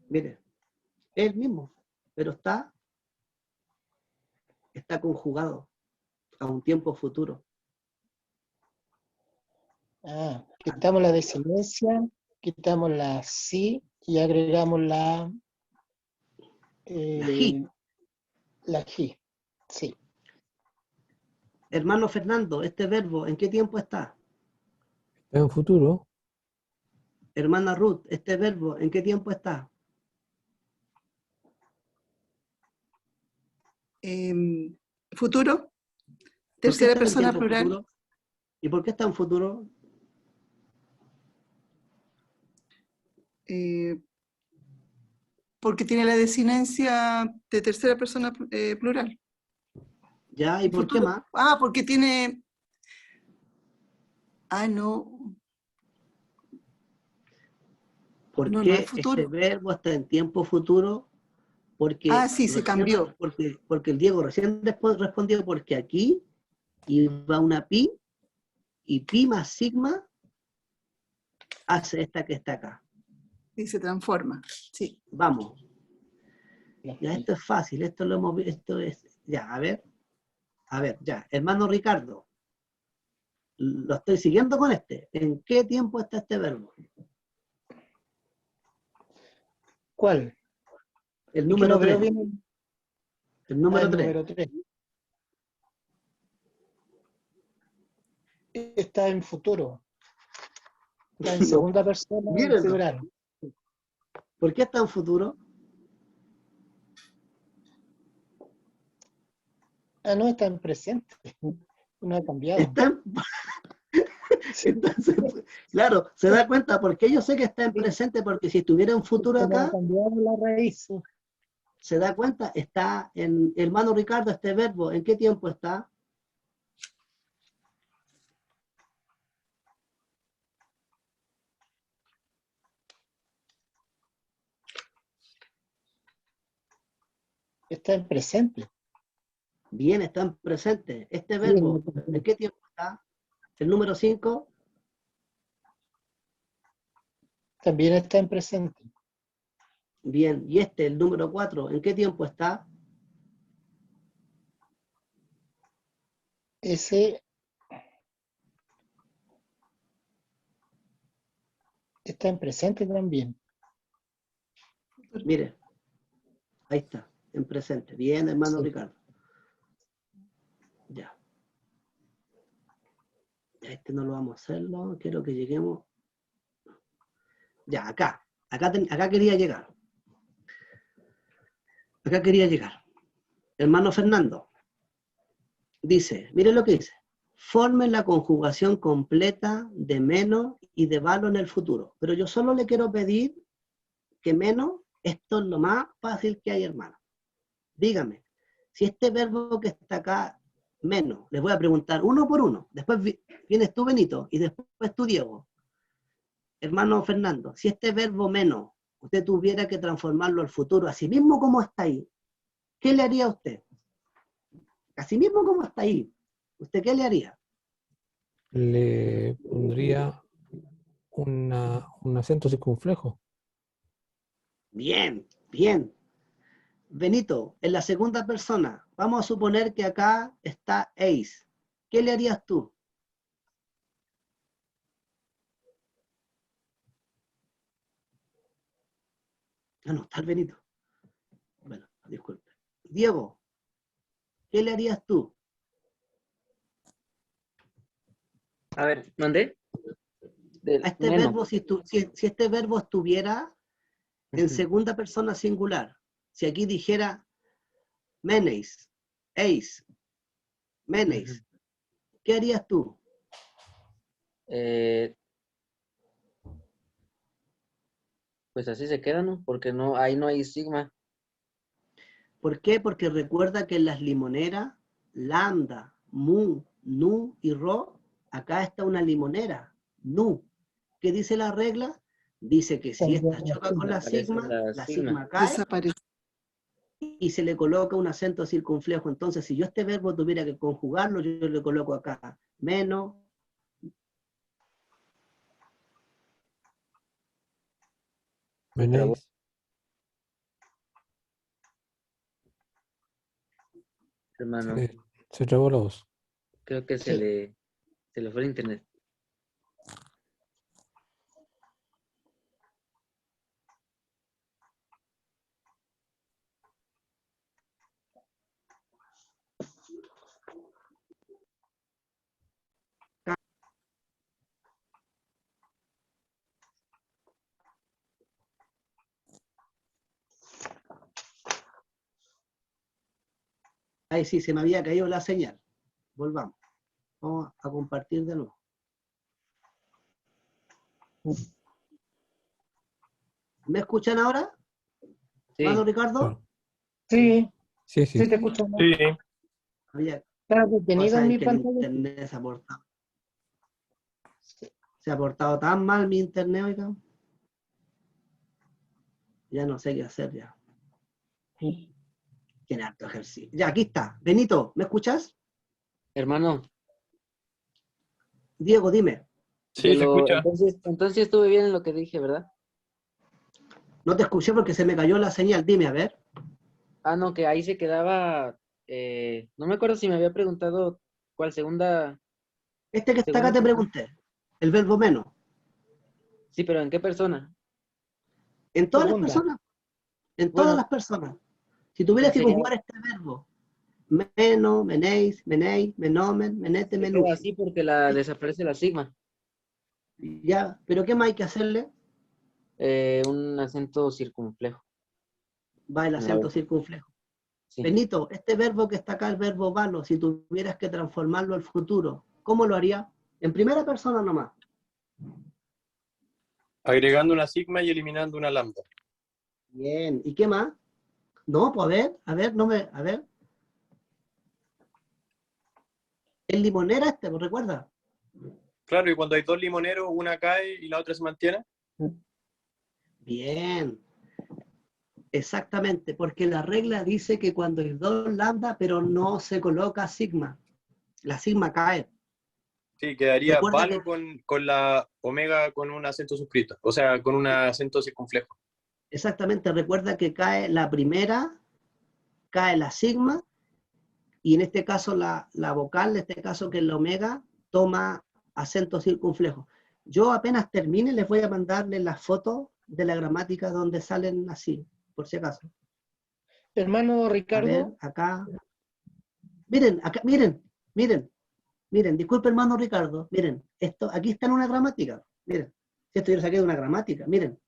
Mire, es el mismo, pero está conjugado a un tiempo futuro. Ah, quitamos la desinencia, quitamos la sí y agregamos La ji. la ji. Sí. Hermano Fernando, este verbo, ¿en qué tiempo está? Está en futuro. Hermana Ruth, este verbo, ¿en qué tiempo está? Futuro, ¿Por qué tercera está en persona tiempo plural. futuro? ¿Y por qué está en futuro? Porque tiene la desinencia de tercera persona plural. ¿Ya? ¿Y por qué Futuro. más? Ah, porque tiene... Ah, no. ¿Por No, no es qué este futuro. verbo está en tiempo futuro? Ah, Porque, sí, se cambió. porque el Diego recién después respondió porque aquí iba una pi y pi más sigma hace esta que está acá. Y se transforma. Sí. Vamos, La ya ji. esto es fácil, esto lo hemos visto, esto es, ya, a ver, ya, hermano Ricardo, lo estoy siguiendo con este. ¿En qué tiempo está este verbo? ¿Cuál? El Es que número no veo 3, bien el número el 3. número 3. Está en futuro. Está en No, segunda persona mírenlo. plural. ¿Por qué está en futuro? Ah, no, está en presente. No ha cambiado. Está en, Sí, entonces, claro, se da cuenta, porque yo sé que está en presente, porque si estuviera en futuro no ha acá, cambiado la raíz. Sí. se da cuenta, está en, hermano Ricardo, este verbo, ¿en qué tiempo está? Está en presente. Bien, está en presente. Este Sí, verbo, ¿en qué tiempo está? El número 5, también está en presente. bien, y este, el número 4, ¿en qué tiempo está? Ese está en presente también. Mire, ahí está, en presente. Bien, hermano Sí. Ricardo. Ya. Ya, este no lo vamos a hacerlo, quiero que lleguemos. Ya, acá quería llegar. Acá quería llegar. Hermano Fernando, dice, mire lo que dice. Formen la conjugación completa de menos y de valo en el futuro. Pero yo solo le quiero pedir que menos, esto es lo más fácil que hay, hermano. Dígame, si este verbo que está acá, menos, les voy a preguntar uno por uno. Después vienes tú, Benito, y después tú, Diego. Hermano Fernando, si este verbo menos, usted tuviera que transformarlo al futuro, así mismo como está ahí, ¿qué le haría a usted? Así mismo como está ahí, ¿usted qué le haría? Le pondría un acento circunflejo. Bien, bien. Benito, en la segunda persona, vamos a suponer que acá está Ace. ¿Qué le harías tú? Ah, no, está el Benito. Bueno, disculpe. Diego, ¿qué le harías tú? A ver, ¿mandé? A este Menos. verbo, si este verbo estuviera en segunda persona singular, si aquí dijera menes, eis, menes, ¿qué harías tú? Pues así se queda, ¿no? Porque no, ahí no hay sigma. ¿Por qué? Porque recuerda que en las limoneras, lambda, mu, nu y ro, acá está una limonera, nu. ¿Qué dice la regla? Dice que si esta choca con la Aparece sigma la sigma. cae Desaparece. y se le coloca un acento circunflejo. Entonces, si yo este verbo tuviera que conjugarlo, yo le coloco acá menos. Menéis. Hermano, Se trabó la voz. creo que se le fue el internet. Ahí sí, se me había caído la señal. Volvamos. Vamos a compartir de nuevo. ¿Me escuchan ahora? Sí. ¿Mano Ricardo? Claro. Sí, Sí, sí sí. te escuchamos. Sí, Había Está detenido cosas en en mi que el pantalla. internet se ha portado tan mal mi internet, oiga. Ya no sé qué hacer ya. Tiene harto ejercicio. Ya, aquí está. Benito, ¿me escuchas? Hermano, Diego, dime. sí, se escucha. entonces estuve bien en lo que dije, ¿verdad? No te escuché porque se me cayó la señal. Dime, a ver. Ah, no, que ahí se quedaba, no me acuerdo si me había preguntado cuál segunda, Este que está acá segunda te persona. pregunté. El verbo menos. Sí, pero ¿en qué persona? En todas las Segunda. personas. En todas Bueno, las personas. Si tuvieras que sería, conjugar este verbo, menos, menéis, menéis, menomen, menete, se queda menusi. así porque desaparece la sigma. Ya, pero ¿qué más hay que hacerle? Un acento circunflejo. Va el En la acento voz, circunflejo. sí. Benito, este verbo que está acá, el verbo valo, si tuvieras que transformarlo al futuro, ¿cómo lo haría? En primera persona nomás. Agregando una sigma y eliminando una lambda. Bien, ¿y qué más? No, pues a ver. El limonera este, ¿lo recuerda? Claro, y cuando hay dos limoneros, una cae y la otra se mantiene. Bien, exactamente, porque la regla dice que cuando hay dos lambda, pero no se coloca sigma, la sigma cae. Sí, quedaría Recuerda valo que con la omega con un acento suscrito, o sea, con un acento circunflejo. exactamente, recuerda que cae la primera, cae la sigma, y en este caso la vocal, en este caso que es la omega, toma acento circunflejo. Yo apenas termine les voy a mandarles las fotos de la gramática donde salen así, por si acaso. Hermano A ver, Ricardo, acá. Miren, acá, miren, disculpe hermano Ricardo, miren, esto, aquí está en una gramática, miren, si esto yo lo saqué de una gramática, miren,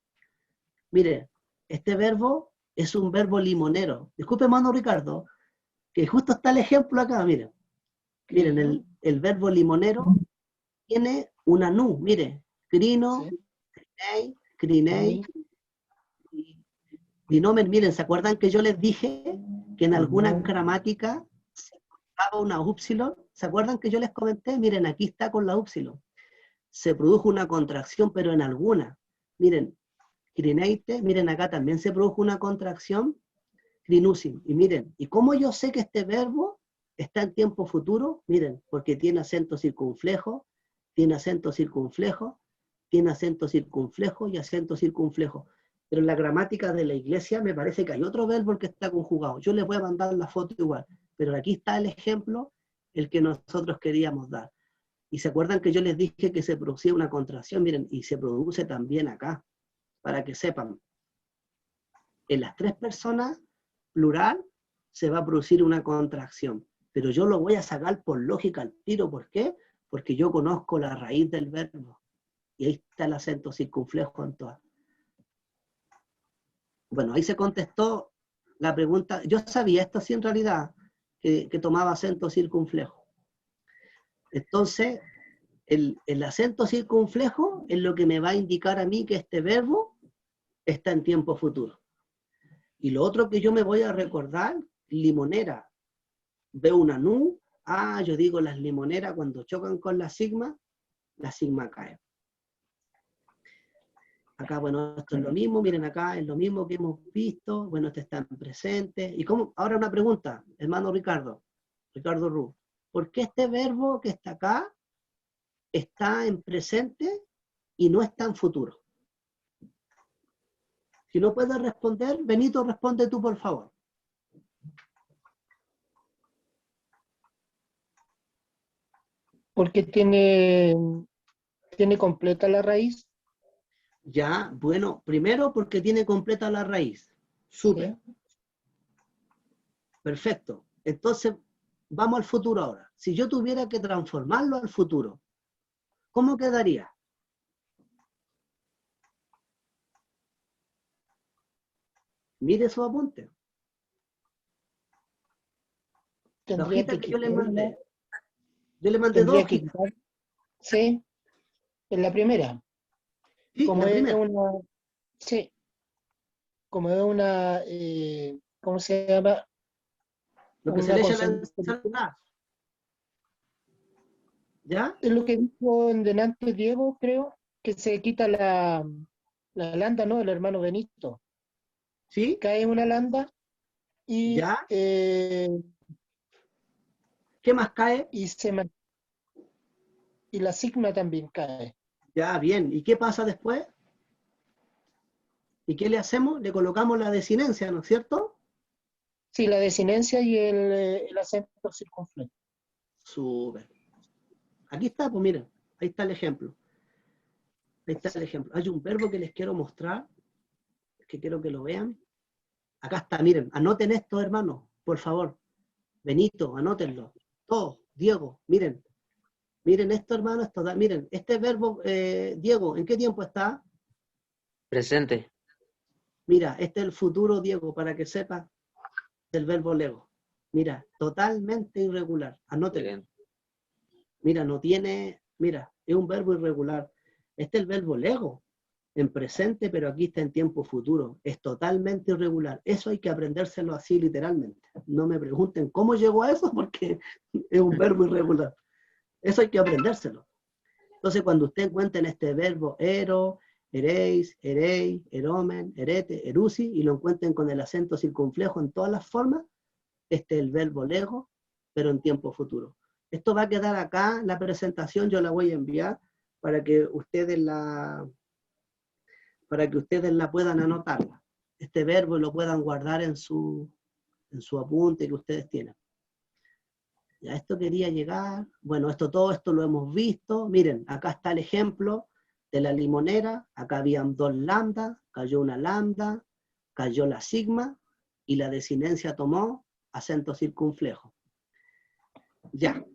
este verbo es un verbo limonero. Disculpe hermano Ricardo, que justo está el ejemplo acá, miren, el verbo limonero tiene una nu, mire, crino, sí, crinei, dinomen, miren, ¿se acuerdan que yo les dije que en algunas gramáticas se colocaba una upsilon? ¿Se acuerdan que yo les comenté? Miren, aquí está con la upsilon. Se produjo una contracción, pero en alguna. Miren, crineite, miren acá también se produjo una contracción, crinusim. Y miren, ¿y cómo yo sé que este verbo está en tiempo futuro? Miren, porque tiene acento circunflejo, tiene acento circunflejo, tiene acento circunflejo y acento circunflejo. Pero en la gramática de la iglesia me parece que hay otro verbo el que está conjugado. Yo les voy a mandar la foto igual, pero aquí está el ejemplo, el que nosotros queríamos dar. Y se acuerdan que yo les dije que se producía una contracción, miren, y se produce también acá, para que sepan. en las 3 personas, plural, se va a producir una contracción. Pero yo lo voy a sacar por lógica al tiro. ¿Por qué? Porque yo conozco la raíz del verbo. Y ahí está el acento circunflejo en todas. Bueno, ahí se contestó la pregunta. Yo sabía esto sí en realidad, que tomaba acento circunflejo. Entonces, el acento circunflejo es lo que me va a indicar a mí que este verbo está en tiempo futuro. Y lo otro que yo me voy a recordar, limonera. Veo una nu, yo digo las limoneras cuando chocan con la sigma cae. Acá, bueno, esto es lo mismo, miren acá, es lo mismo que hemos visto, bueno, este está en presente. ¿Y cómo? Ahora una pregunta, hermano Ricardo Ru, ¿por qué este verbo que está acá está en presente y no está en futuro? Si no puedes responder, Benito, responde tú, por favor. Porque tiene completa la raíz. Ya, bueno, primero porque tiene completa la raíz. Súper. ¿Sí? Perfecto. Entonces, vamos al futuro ahora. Si yo tuviera que transformarlo al futuro, ¿cómo quedaría? Mire su apunte. La Tendría hojita que que yo le mandé. quitarla. Yo le mandé Tendría 2 que hojitas. quitar. Sí, en la primera. Sí, Como la es primera. una, sí, como es una, ¿cómo se llama? Lo que se Una le echa a la concentración. ensalada. ¿Ya? Es lo que dijo en delante Diego, creo, que se quita la landa, ¿no? El hermano Benito. ¿Sí? Cae una landa y, ¿Ya? ¿Qué más cae? y, y la sigma también cae. Ya, bien. ¿Y qué pasa después? ¿Y qué le hacemos? Le colocamos la desinencia, ¿no es cierto? Sí, la desinencia y el acento circunflejo. Súper. Aquí está, pues miren, ahí está el ejemplo. Ahí está el ejemplo. Hay un verbo que les quiero mostrar, que quiero que lo vean. Acá está, miren, anoten esto, hermanos, por favor. Benito, anótenlo. Todos, Diego, miren. Miren esto, hermano, miren, este verbo, Diego, ¿en qué tiempo está? Presente. Mira, este es el futuro, Diego, para que sepa del verbo lego. Mira, totalmente irregular. Anótenlo. Bien. Mira, no tiene, mira, es un verbo irregular. Este es el verbo lego, en presente, pero aquí está en tiempo futuro. Es totalmente irregular. Eso hay que aprendérselo así literalmente. No me pregunten cómo llegó a eso, porque es un verbo irregular. Eso hay que aprendérselo. Entonces, cuando usted encuentre este verbo ero, ereis, erei, eromen, erete, erusi, y lo encuentren con el acento circunflejo en todas las formas, este es el verbo lego, pero en tiempo futuro. Esto va a quedar acá, la presentación yo la voy a enviar para que ustedes la puedan anotar. Este verbo y lo puedan guardar en su apunte que ustedes tienen. Ya esto quería llegar. Bueno, todo esto lo hemos visto. Miren, acá está el ejemplo de la limonera. Acá habían 2 lambdas, cayó una lambda, cayó la sigma y la desinencia tomó acento circunflejo. Ya.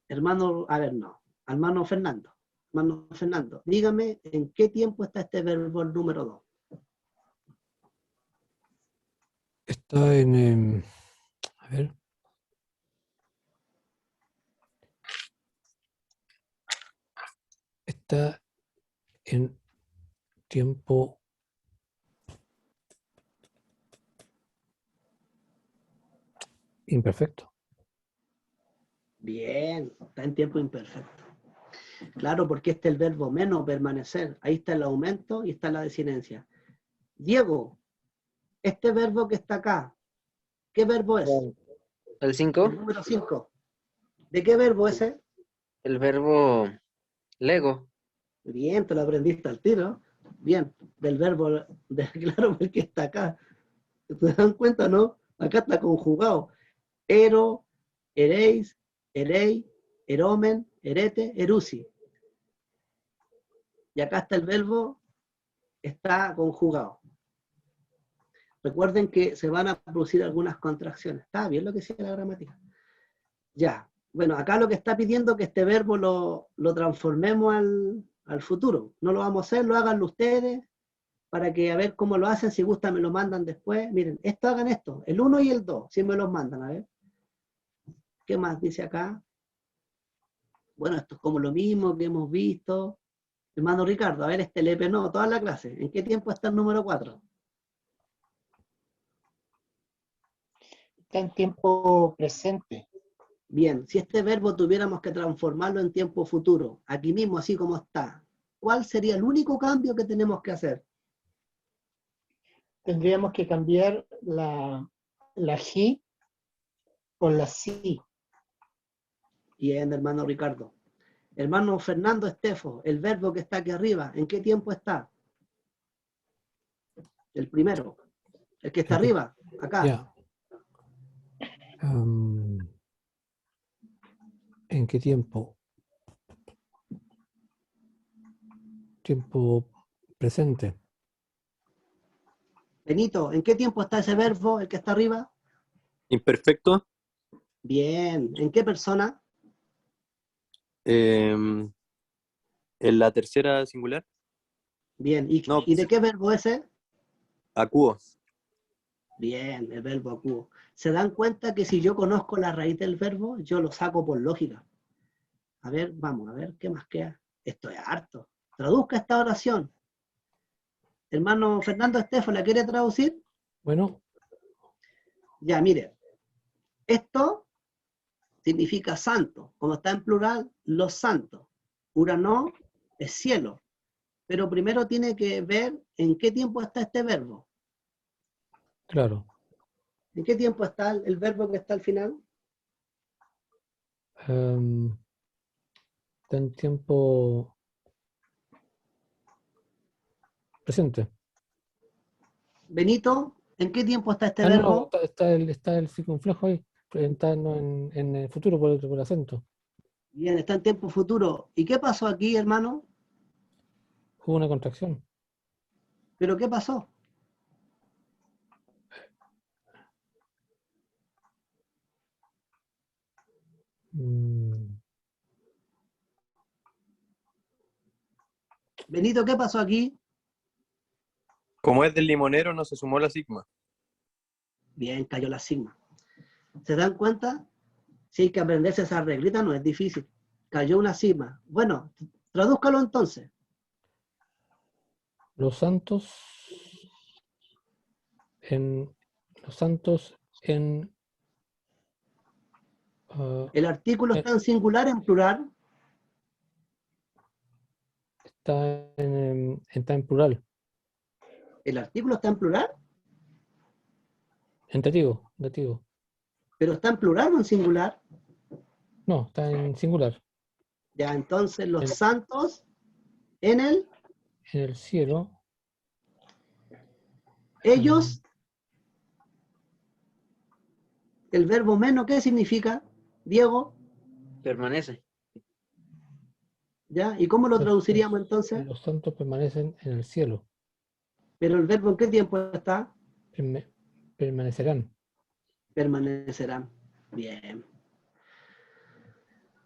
Hermano, a ver, no. Hermano Fernando, dígame en qué tiempo está este verbo el número 2. Está en, a ver. Está en tiempo imperfecto. Bien, está en tiempo imperfecto. Claro, porque este es el verbo menos, permanecer. Ahí está el aumento y está la desinencia. Diego, este verbo que está acá, ¿qué verbo es? El El 5, número 5. ¿De qué verbo es ese? el verbo lego. Bien, te lo aprendiste al tiro. Bien, del verbo, claro, porque está acá. ¿Se dan cuenta, no? Acá está conjugado. Ero, ereis, erei, eromen, erete, erusi. Y acá está el verbo, está conjugado. Recuerden que se van a producir algunas contracciones. ¿Está bien lo que decía la gramática? Ya. Bueno, acá lo que está pidiendo es que este verbo lo transformemos al futuro. No lo vamos a hacer, lo háganlo ustedes, para que a ver cómo lo hacen. Si gustan me lo mandan después. Miren, esto hagan esto, el 1 y el 2, si me los mandan, a ver. ¿Qué más dice acá? Bueno, esto es como lo mismo que hemos visto. Hermano Ricardo, a ver, este LP no, toda la clase. ¿En qué tiempo está el número 4? Está en tiempo presente. Bien, si este verbo tuviéramos que transformarlo en tiempo futuro, aquí mismo, así como está, ¿cuál sería el único cambio que tenemos que hacer? Tendríamos que cambiar la he por la sí. Bien, hermano Ricardo. Hermano Fernando Estefo, el verbo que está aquí arriba, ¿en qué tiempo está? El primero. El que está arriba, acá. Ya. ¿En qué tiempo? Tiempo presente. Benito, ¿en qué tiempo está ese verbo, el que está arriba? Imperfecto. Bien. ¿En qué persona? En la tercera singular. Bien. ¿Y, No, ¿y de qué verbo ese? acuo. Bien, el verbo acuo. ¿Se dan cuenta que si yo conozco la raíz del verbo, yo lo saco por lógica? A ver, vamos, a ver, ¿qué más queda? Esto es harto. Traduzca esta oración. Hermano Fernando Estefo, ¿la quiere traducir? Bueno, Ya, mire. Esto significa santo. Como está en plural, los santos. Urano es cielo. Pero primero tiene que ver en qué tiempo está este verbo. claro. ¿En qué tiempo está el verbo que está al final? Está en tiempo presente. Benito, ¿en qué tiempo está este Ah, no, verbo? está el circunflejo ahí, presentando en el futuro por el acento. Bien, está en tiempo futuro. ¿Y qué pasó aquí, hermano? Hubo una contracción. ¿Pero qué pasó? Benito, ¿qué pasó aquí? Como es del limonero, no se sumó la sigma. Bien, cayó la sigma. ¿Se dan cuenta? Si hay que aprenderse esa reglita, no es difícil. Cayó una sigma. Bueno, tradúzcalo entonces. Los santos en El artículo está en singular, en plural. está en plural, El artículo está en plural, en dativo. pero está en plural o en singular. No, está en singular. Ya, entonces los El- santos en el, En el cielo, ellos, el verbo menos, ¿qué significa? Diego, Permanece. ¿ya? ¿Y cómo lo traduciríamos entonces? los santos permanecen en el cielo, Pero el verbo, ¿en qué tiempo está? permanecerán. Permanecerán. Bien.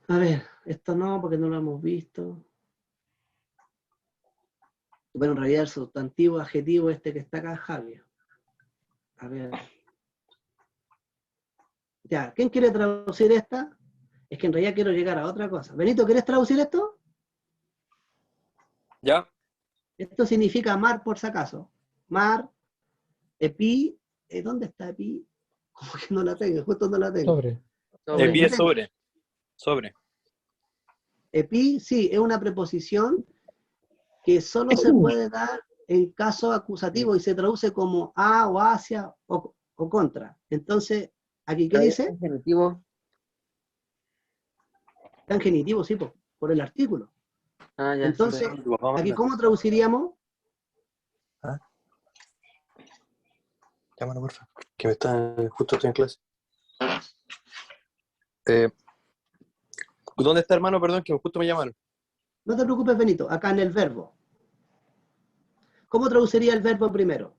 A ver, esto no, porque no lo hemos visto. Bueno, en realidad el sustantivo, adjetivo este que está acá, Javier. A ver. Ya, ¿quién quiere traducir esta? Es que en realidad quiero llegar a otra cosa. Benito, ¿quieres traducir esto? ¿Ya? Esto significa mar, por si acaso. Mar, epi, ¿dónde está epi? Como que no la tengo, justo no la tengo. Sobre. El pie sobre. Sobre. Epi, sí, es una preposición que solo se puede dar en caso acusativo y se traduce como a o hacia o contra. Entonces, ¿aquí qué dice? Genitivo. Está en genitivo, sí, por el artículo. Ah, ya. Entonces, Sí. Tu papá ¿aquí manda. cómo traduciríamos? Llámalo, porfa. Que me está, justo estoy en clase. ¿Dónde está, hermano? Perdón, que justo me llamaron. No te preocupes, Benito, acá en el verbo. ¿Cómo traduciría el verbo primero?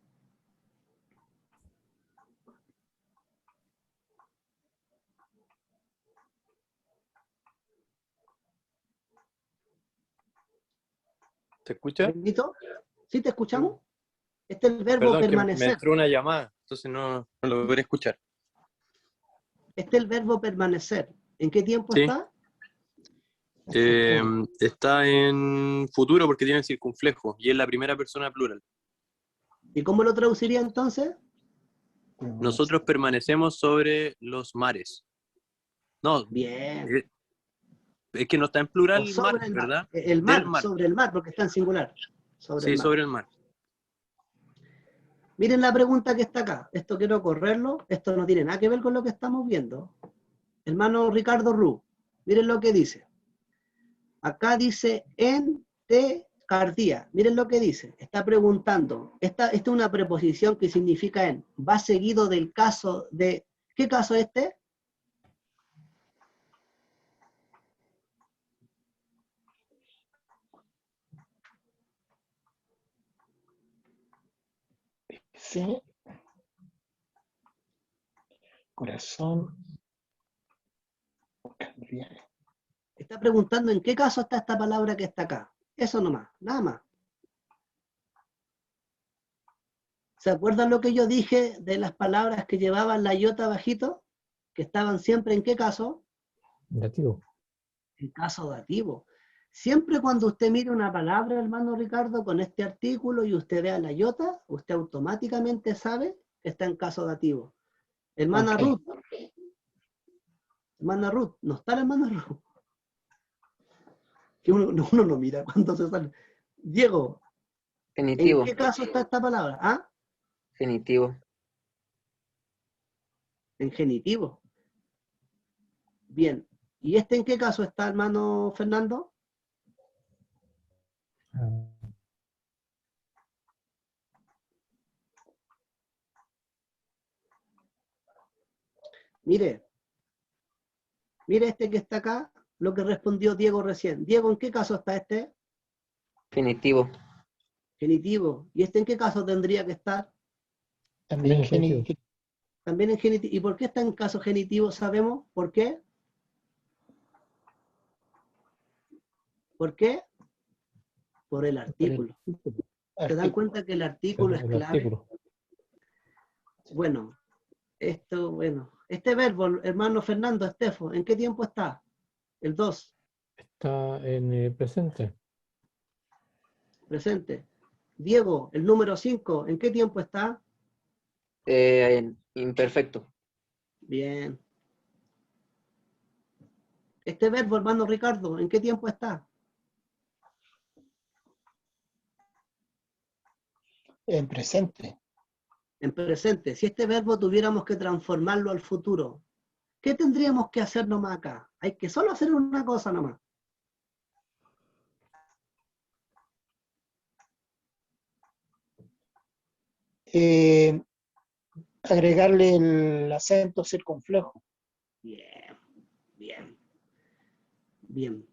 ¿Se escucha? ¿Benito? ¿Sí te escuchamos? Este es el verbo Perdón, que me permanecer. entró una llamada, entonces no lo logré escuchar. Este es el verbo permanecer. ¿En qué tiempo Sí. está? Está en futuro porque tiene el circunflejo y es la primera persona plural. ¿Y cómo lo traduciría entonces? Nosotros permanecemos sobre los mares. No, Bien. es que no está en O plural sobre mar, el mar. ¿verdad? El Del mar, mar. sobre el mar, porque está en singular. Sobre el Sí, mar. sobre el mar. Miren la pregunta que está acá. Esto quiero correrlo. Esto no tiene nada que ver con lo que estamos viendo. Hermano Ricardo Ru, miren lo que dice. Acá dice entecardía. Miren lo que dice. Está preguntando. Esta es una preposición que significa en. Va seguido del caso de... ¿Qué caso es este? Sí. Corazón. Está preguntando en qué caso está esta palabra que está acá. Eso nomás, nada más. ¿Se acuerdan lo que yo dije de las palabras que llevaban la iota bajito? Que estaban siempre en qué caso? Dativo. En caso dativo. Siempre cuando usted mire una palabra, hermano Ricardo, con este artículo y usted vea la iota, usted automáticamente sabe que está en caso dativo. Hermana Ok. Ruth. Hermana Ruth. No está la hermana Ruth. Que uno no mira cuando se sale. Diego, Genitivo. ¿en qué caso está esta palabra? ¿Ah? Genitivo. En genitivo. Bien. ¿Y este en qué caso está, hermano Fernando? Ah, Mire este que está acá, lo que respondió Diego recién. Diego, ¿en qué caso está este? Genitivo. Genitivo. ¿Y este en qué caso tendría que estar? También Genitivo. genitivo. También en genitivo. ¿Y por qué está en caso genitivo? ¿Sabemos por qué? ¿Por qué? Por el artículo. ¿Se dan cuenta que el artículo es El clave? artículo. Bueno, este verbo, hermano Fernando, Estefo, ¿en qué tiempo está? El 2, Está en el presente. presente. Diego, el número 5, ¿en qué tiempo está? Imperfecto. Bien. Este verbo, hermano Ricardo, ¿en qué tiempo está? En presente. En presente. Si este verbo tuviéramos que transformarlo al futuro, ¿qué tendríamos que hacer nomás acá? Hay que solo hacer una cosa nomás. Agregarle el acento circunflejo. Bien, bien, bien.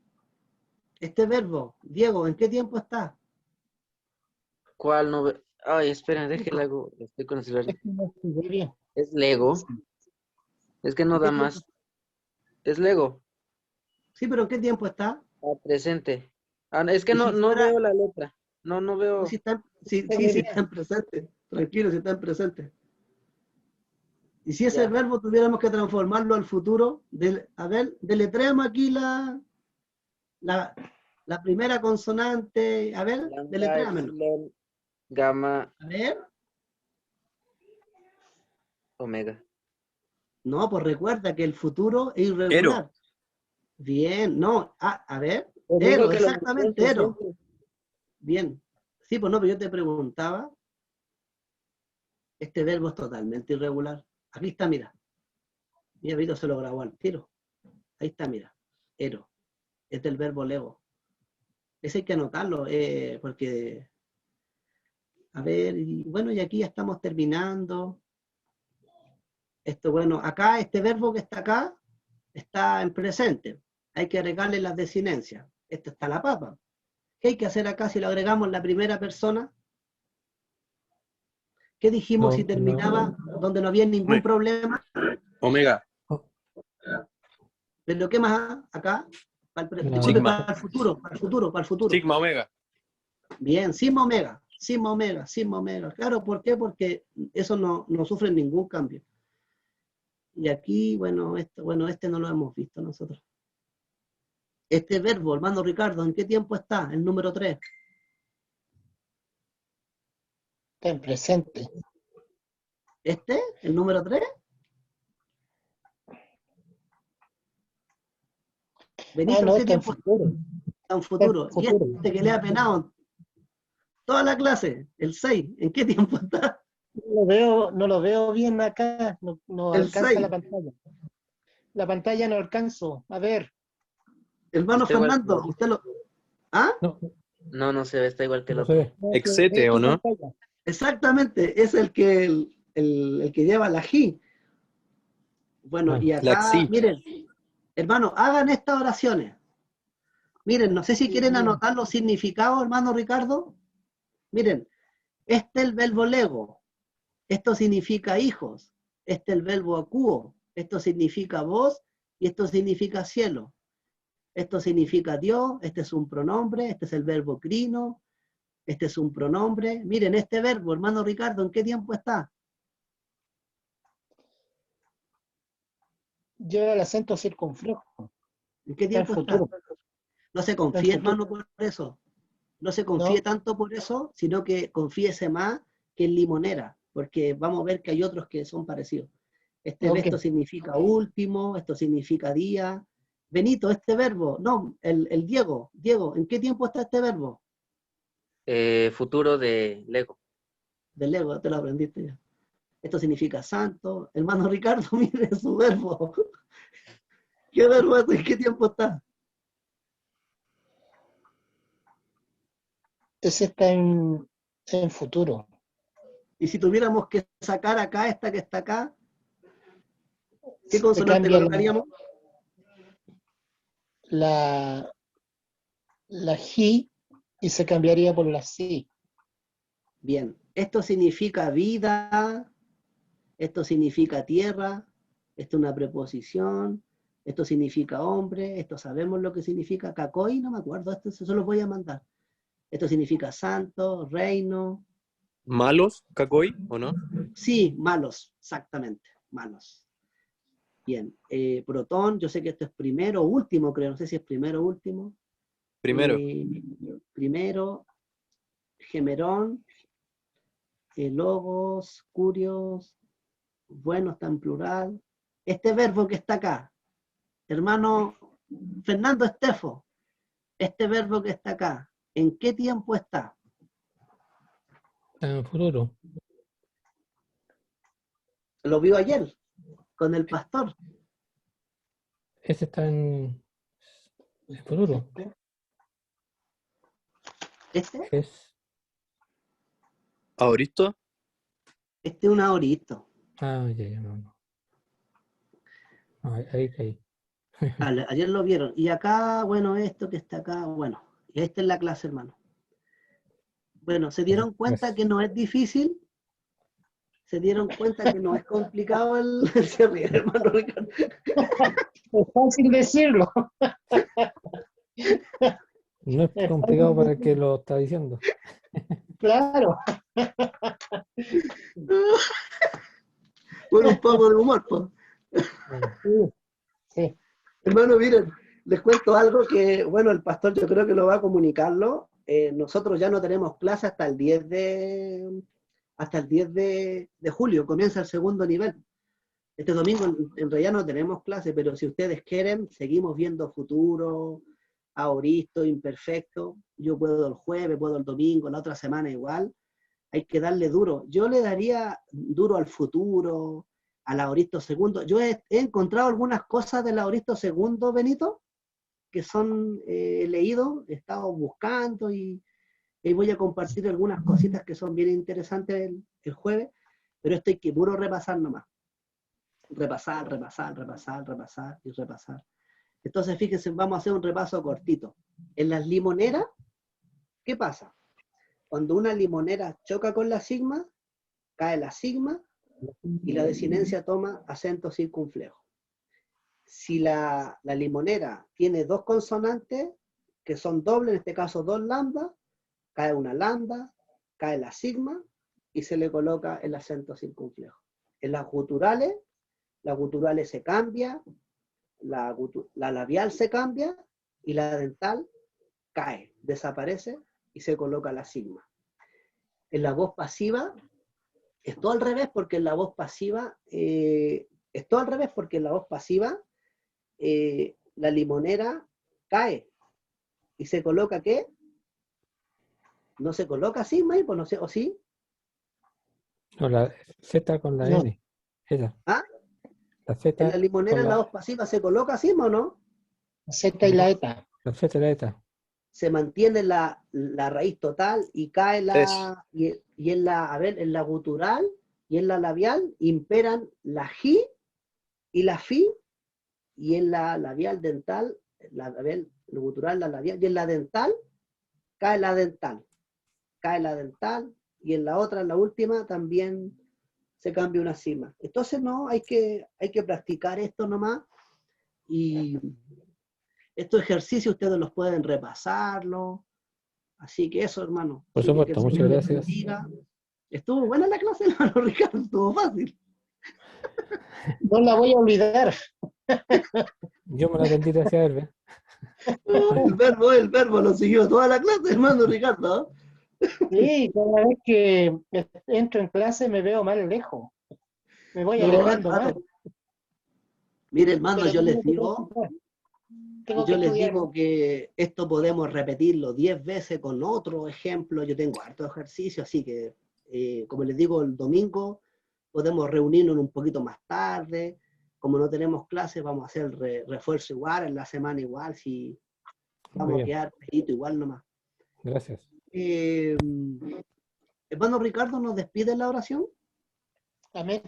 Este verbo, Diego, ¿en qué tiempo está? ¿Cuál no ve? Ay, espera, déjela hago. Estoy con el celular. Es que no se ve bien. Es Lego. Es que no ¿En qué da tiempo? más. Es Lego. Sí, pero ¿en qué tiempo está? Presente. Es que Y si no fuera, veo la letra. No veo. si está, Se ve bien. está en presente. Tranquilo, si está en presente. Y si ese Ya. verbo tuviéramos que transformarlo al futuro, a ver, deletréame aquí la primera consonante. A ver, Lambda, deletréamelo. epsilon, gamma, A ver. omega. No, pues recuerda que el futuro es irregular. Ero. Bien, no. A ver. Pues digo Ero, que lo exactamente, mantengo Ero. siempre. Bien. Sí, pues no, pero yo te preguntaba. Este verbo es totalmente irregular. Aquí está, mira. Mi Vito se lo grabó al tiro. Ahí está, mira. Ero. Este es el verbo lego. Ese hay que anotarlo, porque, a ver, y bueno, y aquí ya estamos terminando. Esto, bueno, acá, este verbo que está acá, está en presente. Hay que agregarle las desinencias. Esto está la papa. ¿Qué hay que hacer acá si lo agregamos en la primera persona? ¿Qué dijimos si terminaba donde no había ningún problema? Omega. ¿Pero qué más acá? Disculpe, Sigma. para el futuro. Sigma omega. Bien, sigma omega, sigma omega, sigma omega. Claro, ¿por qué? Porque eso no sufre ningún cambio. Y aquí, bueno, este no lo hemos visto nosotros. Este verbo, hermano Ricardo, ¿en qué tiempo está? El número 3. Está en presente. ¿Este? ¿El número 3? Benito, No, ¿en qué está en tiempo futuro. está en Está futuro? en Y futuro. este que le ha penado toda la clase, el 6, ¿en qué tiempo está? No lo veo bien acá. No El alcanza 6. la pantalla. La pantalla no alcanzo. A ver. Hermano Está igual que Fernando, el usted lo... ¿Ah? No, No se ve, está igual que el no se otro. ve. No, Excete, ve ¿o tu no? pantalla. Exactamente, es el que lleva la G. Bueno, Ah, y La acá, XI. miren, hermano, hagan estas oraciones. Miren, no sé si quieren anotar los significados, hermano Ricardo. Miren, este es el verbo lego. Esto significa hijos. Este es el verbo acuo. Esto significa voz y esto significa cielo. Esto significa Dios. Este es un pronombre. Este es el verbo crino. Este es un pronombre. Miren, este verbo, hermano Ricardo, ¿en qué tiempo está? Lleva el acento circunflejo. ¿En qué Está en tiempo está? futuro. No se Está en confíe, futuro. hermano, por eso. No se confíe No, tanto por eso, sino que confíese más que en limonera, porque vamos a ver que hay otros que son parecidos. ok. Esto significa último, esto significa día. Benito, este verbo, no, el Diego, ¿en qué tiempo está este verbo? Futuro de Lego. Del Lego, te lo aprendiste ya. Esto significa santo. Hermano Ricardo, mire su verbo. ¿Qué verbo es? ¿En qué tiempo está? Ese está en futuro. Y si tuviéramos que sacar acá, esta que está acá, ¿qué Se consonante cambia colocaríamos? la G y se cambiaría por la C. Bien, esto significa vida, esto significa tierra, esto es una preposición, esto significa hombre, esto sabemos lo que significa cacoy, no me acuerdo, esto se los voy a mandar. Esto significa santo, reino, ¿Malos, Cacoy, o no? sí, malos, exactamente, malos. Bien, protón, yo sé que esto es primero o último, creo, no sé si es primero o último. Primero. Primero, gemerón, logos, curios, bueno está en plural. Este verbo que está acá, hermano Fernando Estefo, este verbo que está acá, ¿en qué tiempo está? está en futuro. Lo vio ayer con el pastor. Ese está en futuro. Este Es. ¿Ahoristo? es un ahorito. Ah, ya, no. No, ahí caí. Ayer lo vieron. Y acá, bueno, esto que está acá, bueno, y esta es la clase, hermano. Bueno, ¿se dieron cuenta que no es difícil? ¿Se dieron cuenta que no es complicado el hermano Ricardo? Es fácil decirlo. No es Es complicado fácil para el que decirlo. lo está diciendo. Claro. Con un poco de humor, pues. Sí, sí. Hermano, miren, les cuento algo que, bueno, el pastor yo creo que lo va a comunicarlo. Nosotros ya no tenemos clase hasta el 10 de julio, comienza el segundo nivel. Este domingo en realidad no tenemos clase, pero si ustedes quieren, seguimos viendo futuro, aoristo, imperfecto. Yo puedo el jueves, puedo el domingo, la otra semana igual. Hay que darle duro. Yo le daría duro al futuro, al aoristo segundo. Yo he encontrado algunas cosas del aoristo segundo, Benito, que son leídos, he estado buscando y voy a compartir algunas cositas que son bien interesantes el jueves, pero esto hay que puro repasar nomás. Repasar y repasar. Entonces, fíjense, vamos a hacer un repaso cortito. En las limoneras, ¿qué pasa? Cuando una limonera choca con la sigma, cae la sigma y la desinencia toma acento circunflejo. Si la limonera tiene dos consonantes, que son dobles, en este caso dos lambda, cae una lambda, cae la sigma y se le coloca el acento circunflejo. En las guturales se cambia, la labial se cambia y la dental cae, desaparece y se coloca la sigma. En la voz pasiva es todo al revés, porque en la voz pasiva la limonera cae y se coloca ¿qué? No se coloca sigma, pues no sé, ¿o sí? No, la Z con la No. N. Ella. ¿Ah? La Z En la limonera con en la voz pasiva se coloca sigma, ¿o no? La Z y la eta. la Z y la ETA. Se mantiene la raíz total y cae Eso. y en la gutural y en la labial imperan la ji y la fi, y en la labial dental, la gutural, la labial, y en la dental cae la dental, y en la otra, en la última, también se cambia una sigma. Entonces no, hay que practicar esto nomás, y estos ejercicios ustedes los pueden repasarlo. Así que eso, hermano. Por Así que supuesto, el muchas Señor les gracias. bendiga. Estuvo buena la clase, hermano Ricardo, estuvo fácil. No la voy a olvidar. Yo me la aprendí gracias a Herbe. El verbo lo siguió toda la clase, hermano Ricardo. Sí, cada vez que entro en clase me veo más lejos. Me voy No, alejando más. hermano. Mire, hermano, Pero yo les tengo que digo, practicar. Tengo que yo les estudiar. digo que esto podemos repetirlo 10 veces con otro ejemplo. Yo tengo harto ejercicio, así que, como les digo, el domingo podemos reunirnos un poquito más tarde. Como no tenemos clases, vamos a hacer refuerzo igual, en la semana igual, si Muy vamos a bien, quedar pedito igual nomás. gracias. Hermano Ricardo, ¿nos despide la oración? Amén.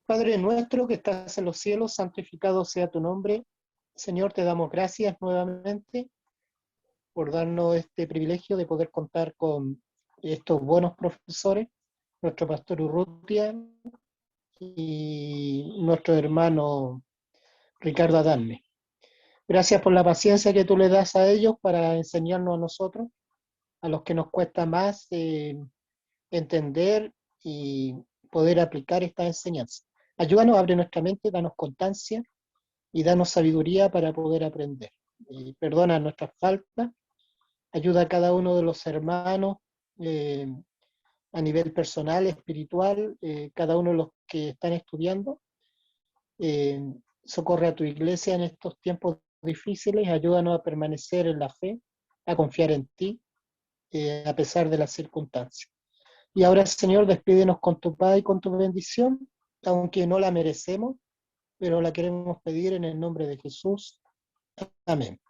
Padre nuestro que estás en los cielos, santificado sea tu nombre. Señor, te damos gracias nuevamente por darnos este privilegio de poder contar con estos buenos profesores, nuestro pastor Urrutia y nuestro hermano Ricardo Adame. Gracias por la paciencia que tú le das a ellos para enseñarnos a nosotros, a los que nos cuesta más entender y poder aplicar esta enseñanza. Ayúdanos, abre nuestra mente, danos constancia y danos sabiduría para poder aprender. Perdona nuestras faltas, ayuda a cada uno de los hermanos a nivel personal, espiritual, cada uno de los que están estudiando. Socorre a tu iglesia en estos tiempos difíciles, ayúdanos a permanecer en la fe, a confiar en ti, a pesar de las circunstancias. Y ahora, Señor, despídenos con tu paz y con tu bendición, aunque no la merecemos, pero la queremos pedir en el nombre de Jesús. Amén.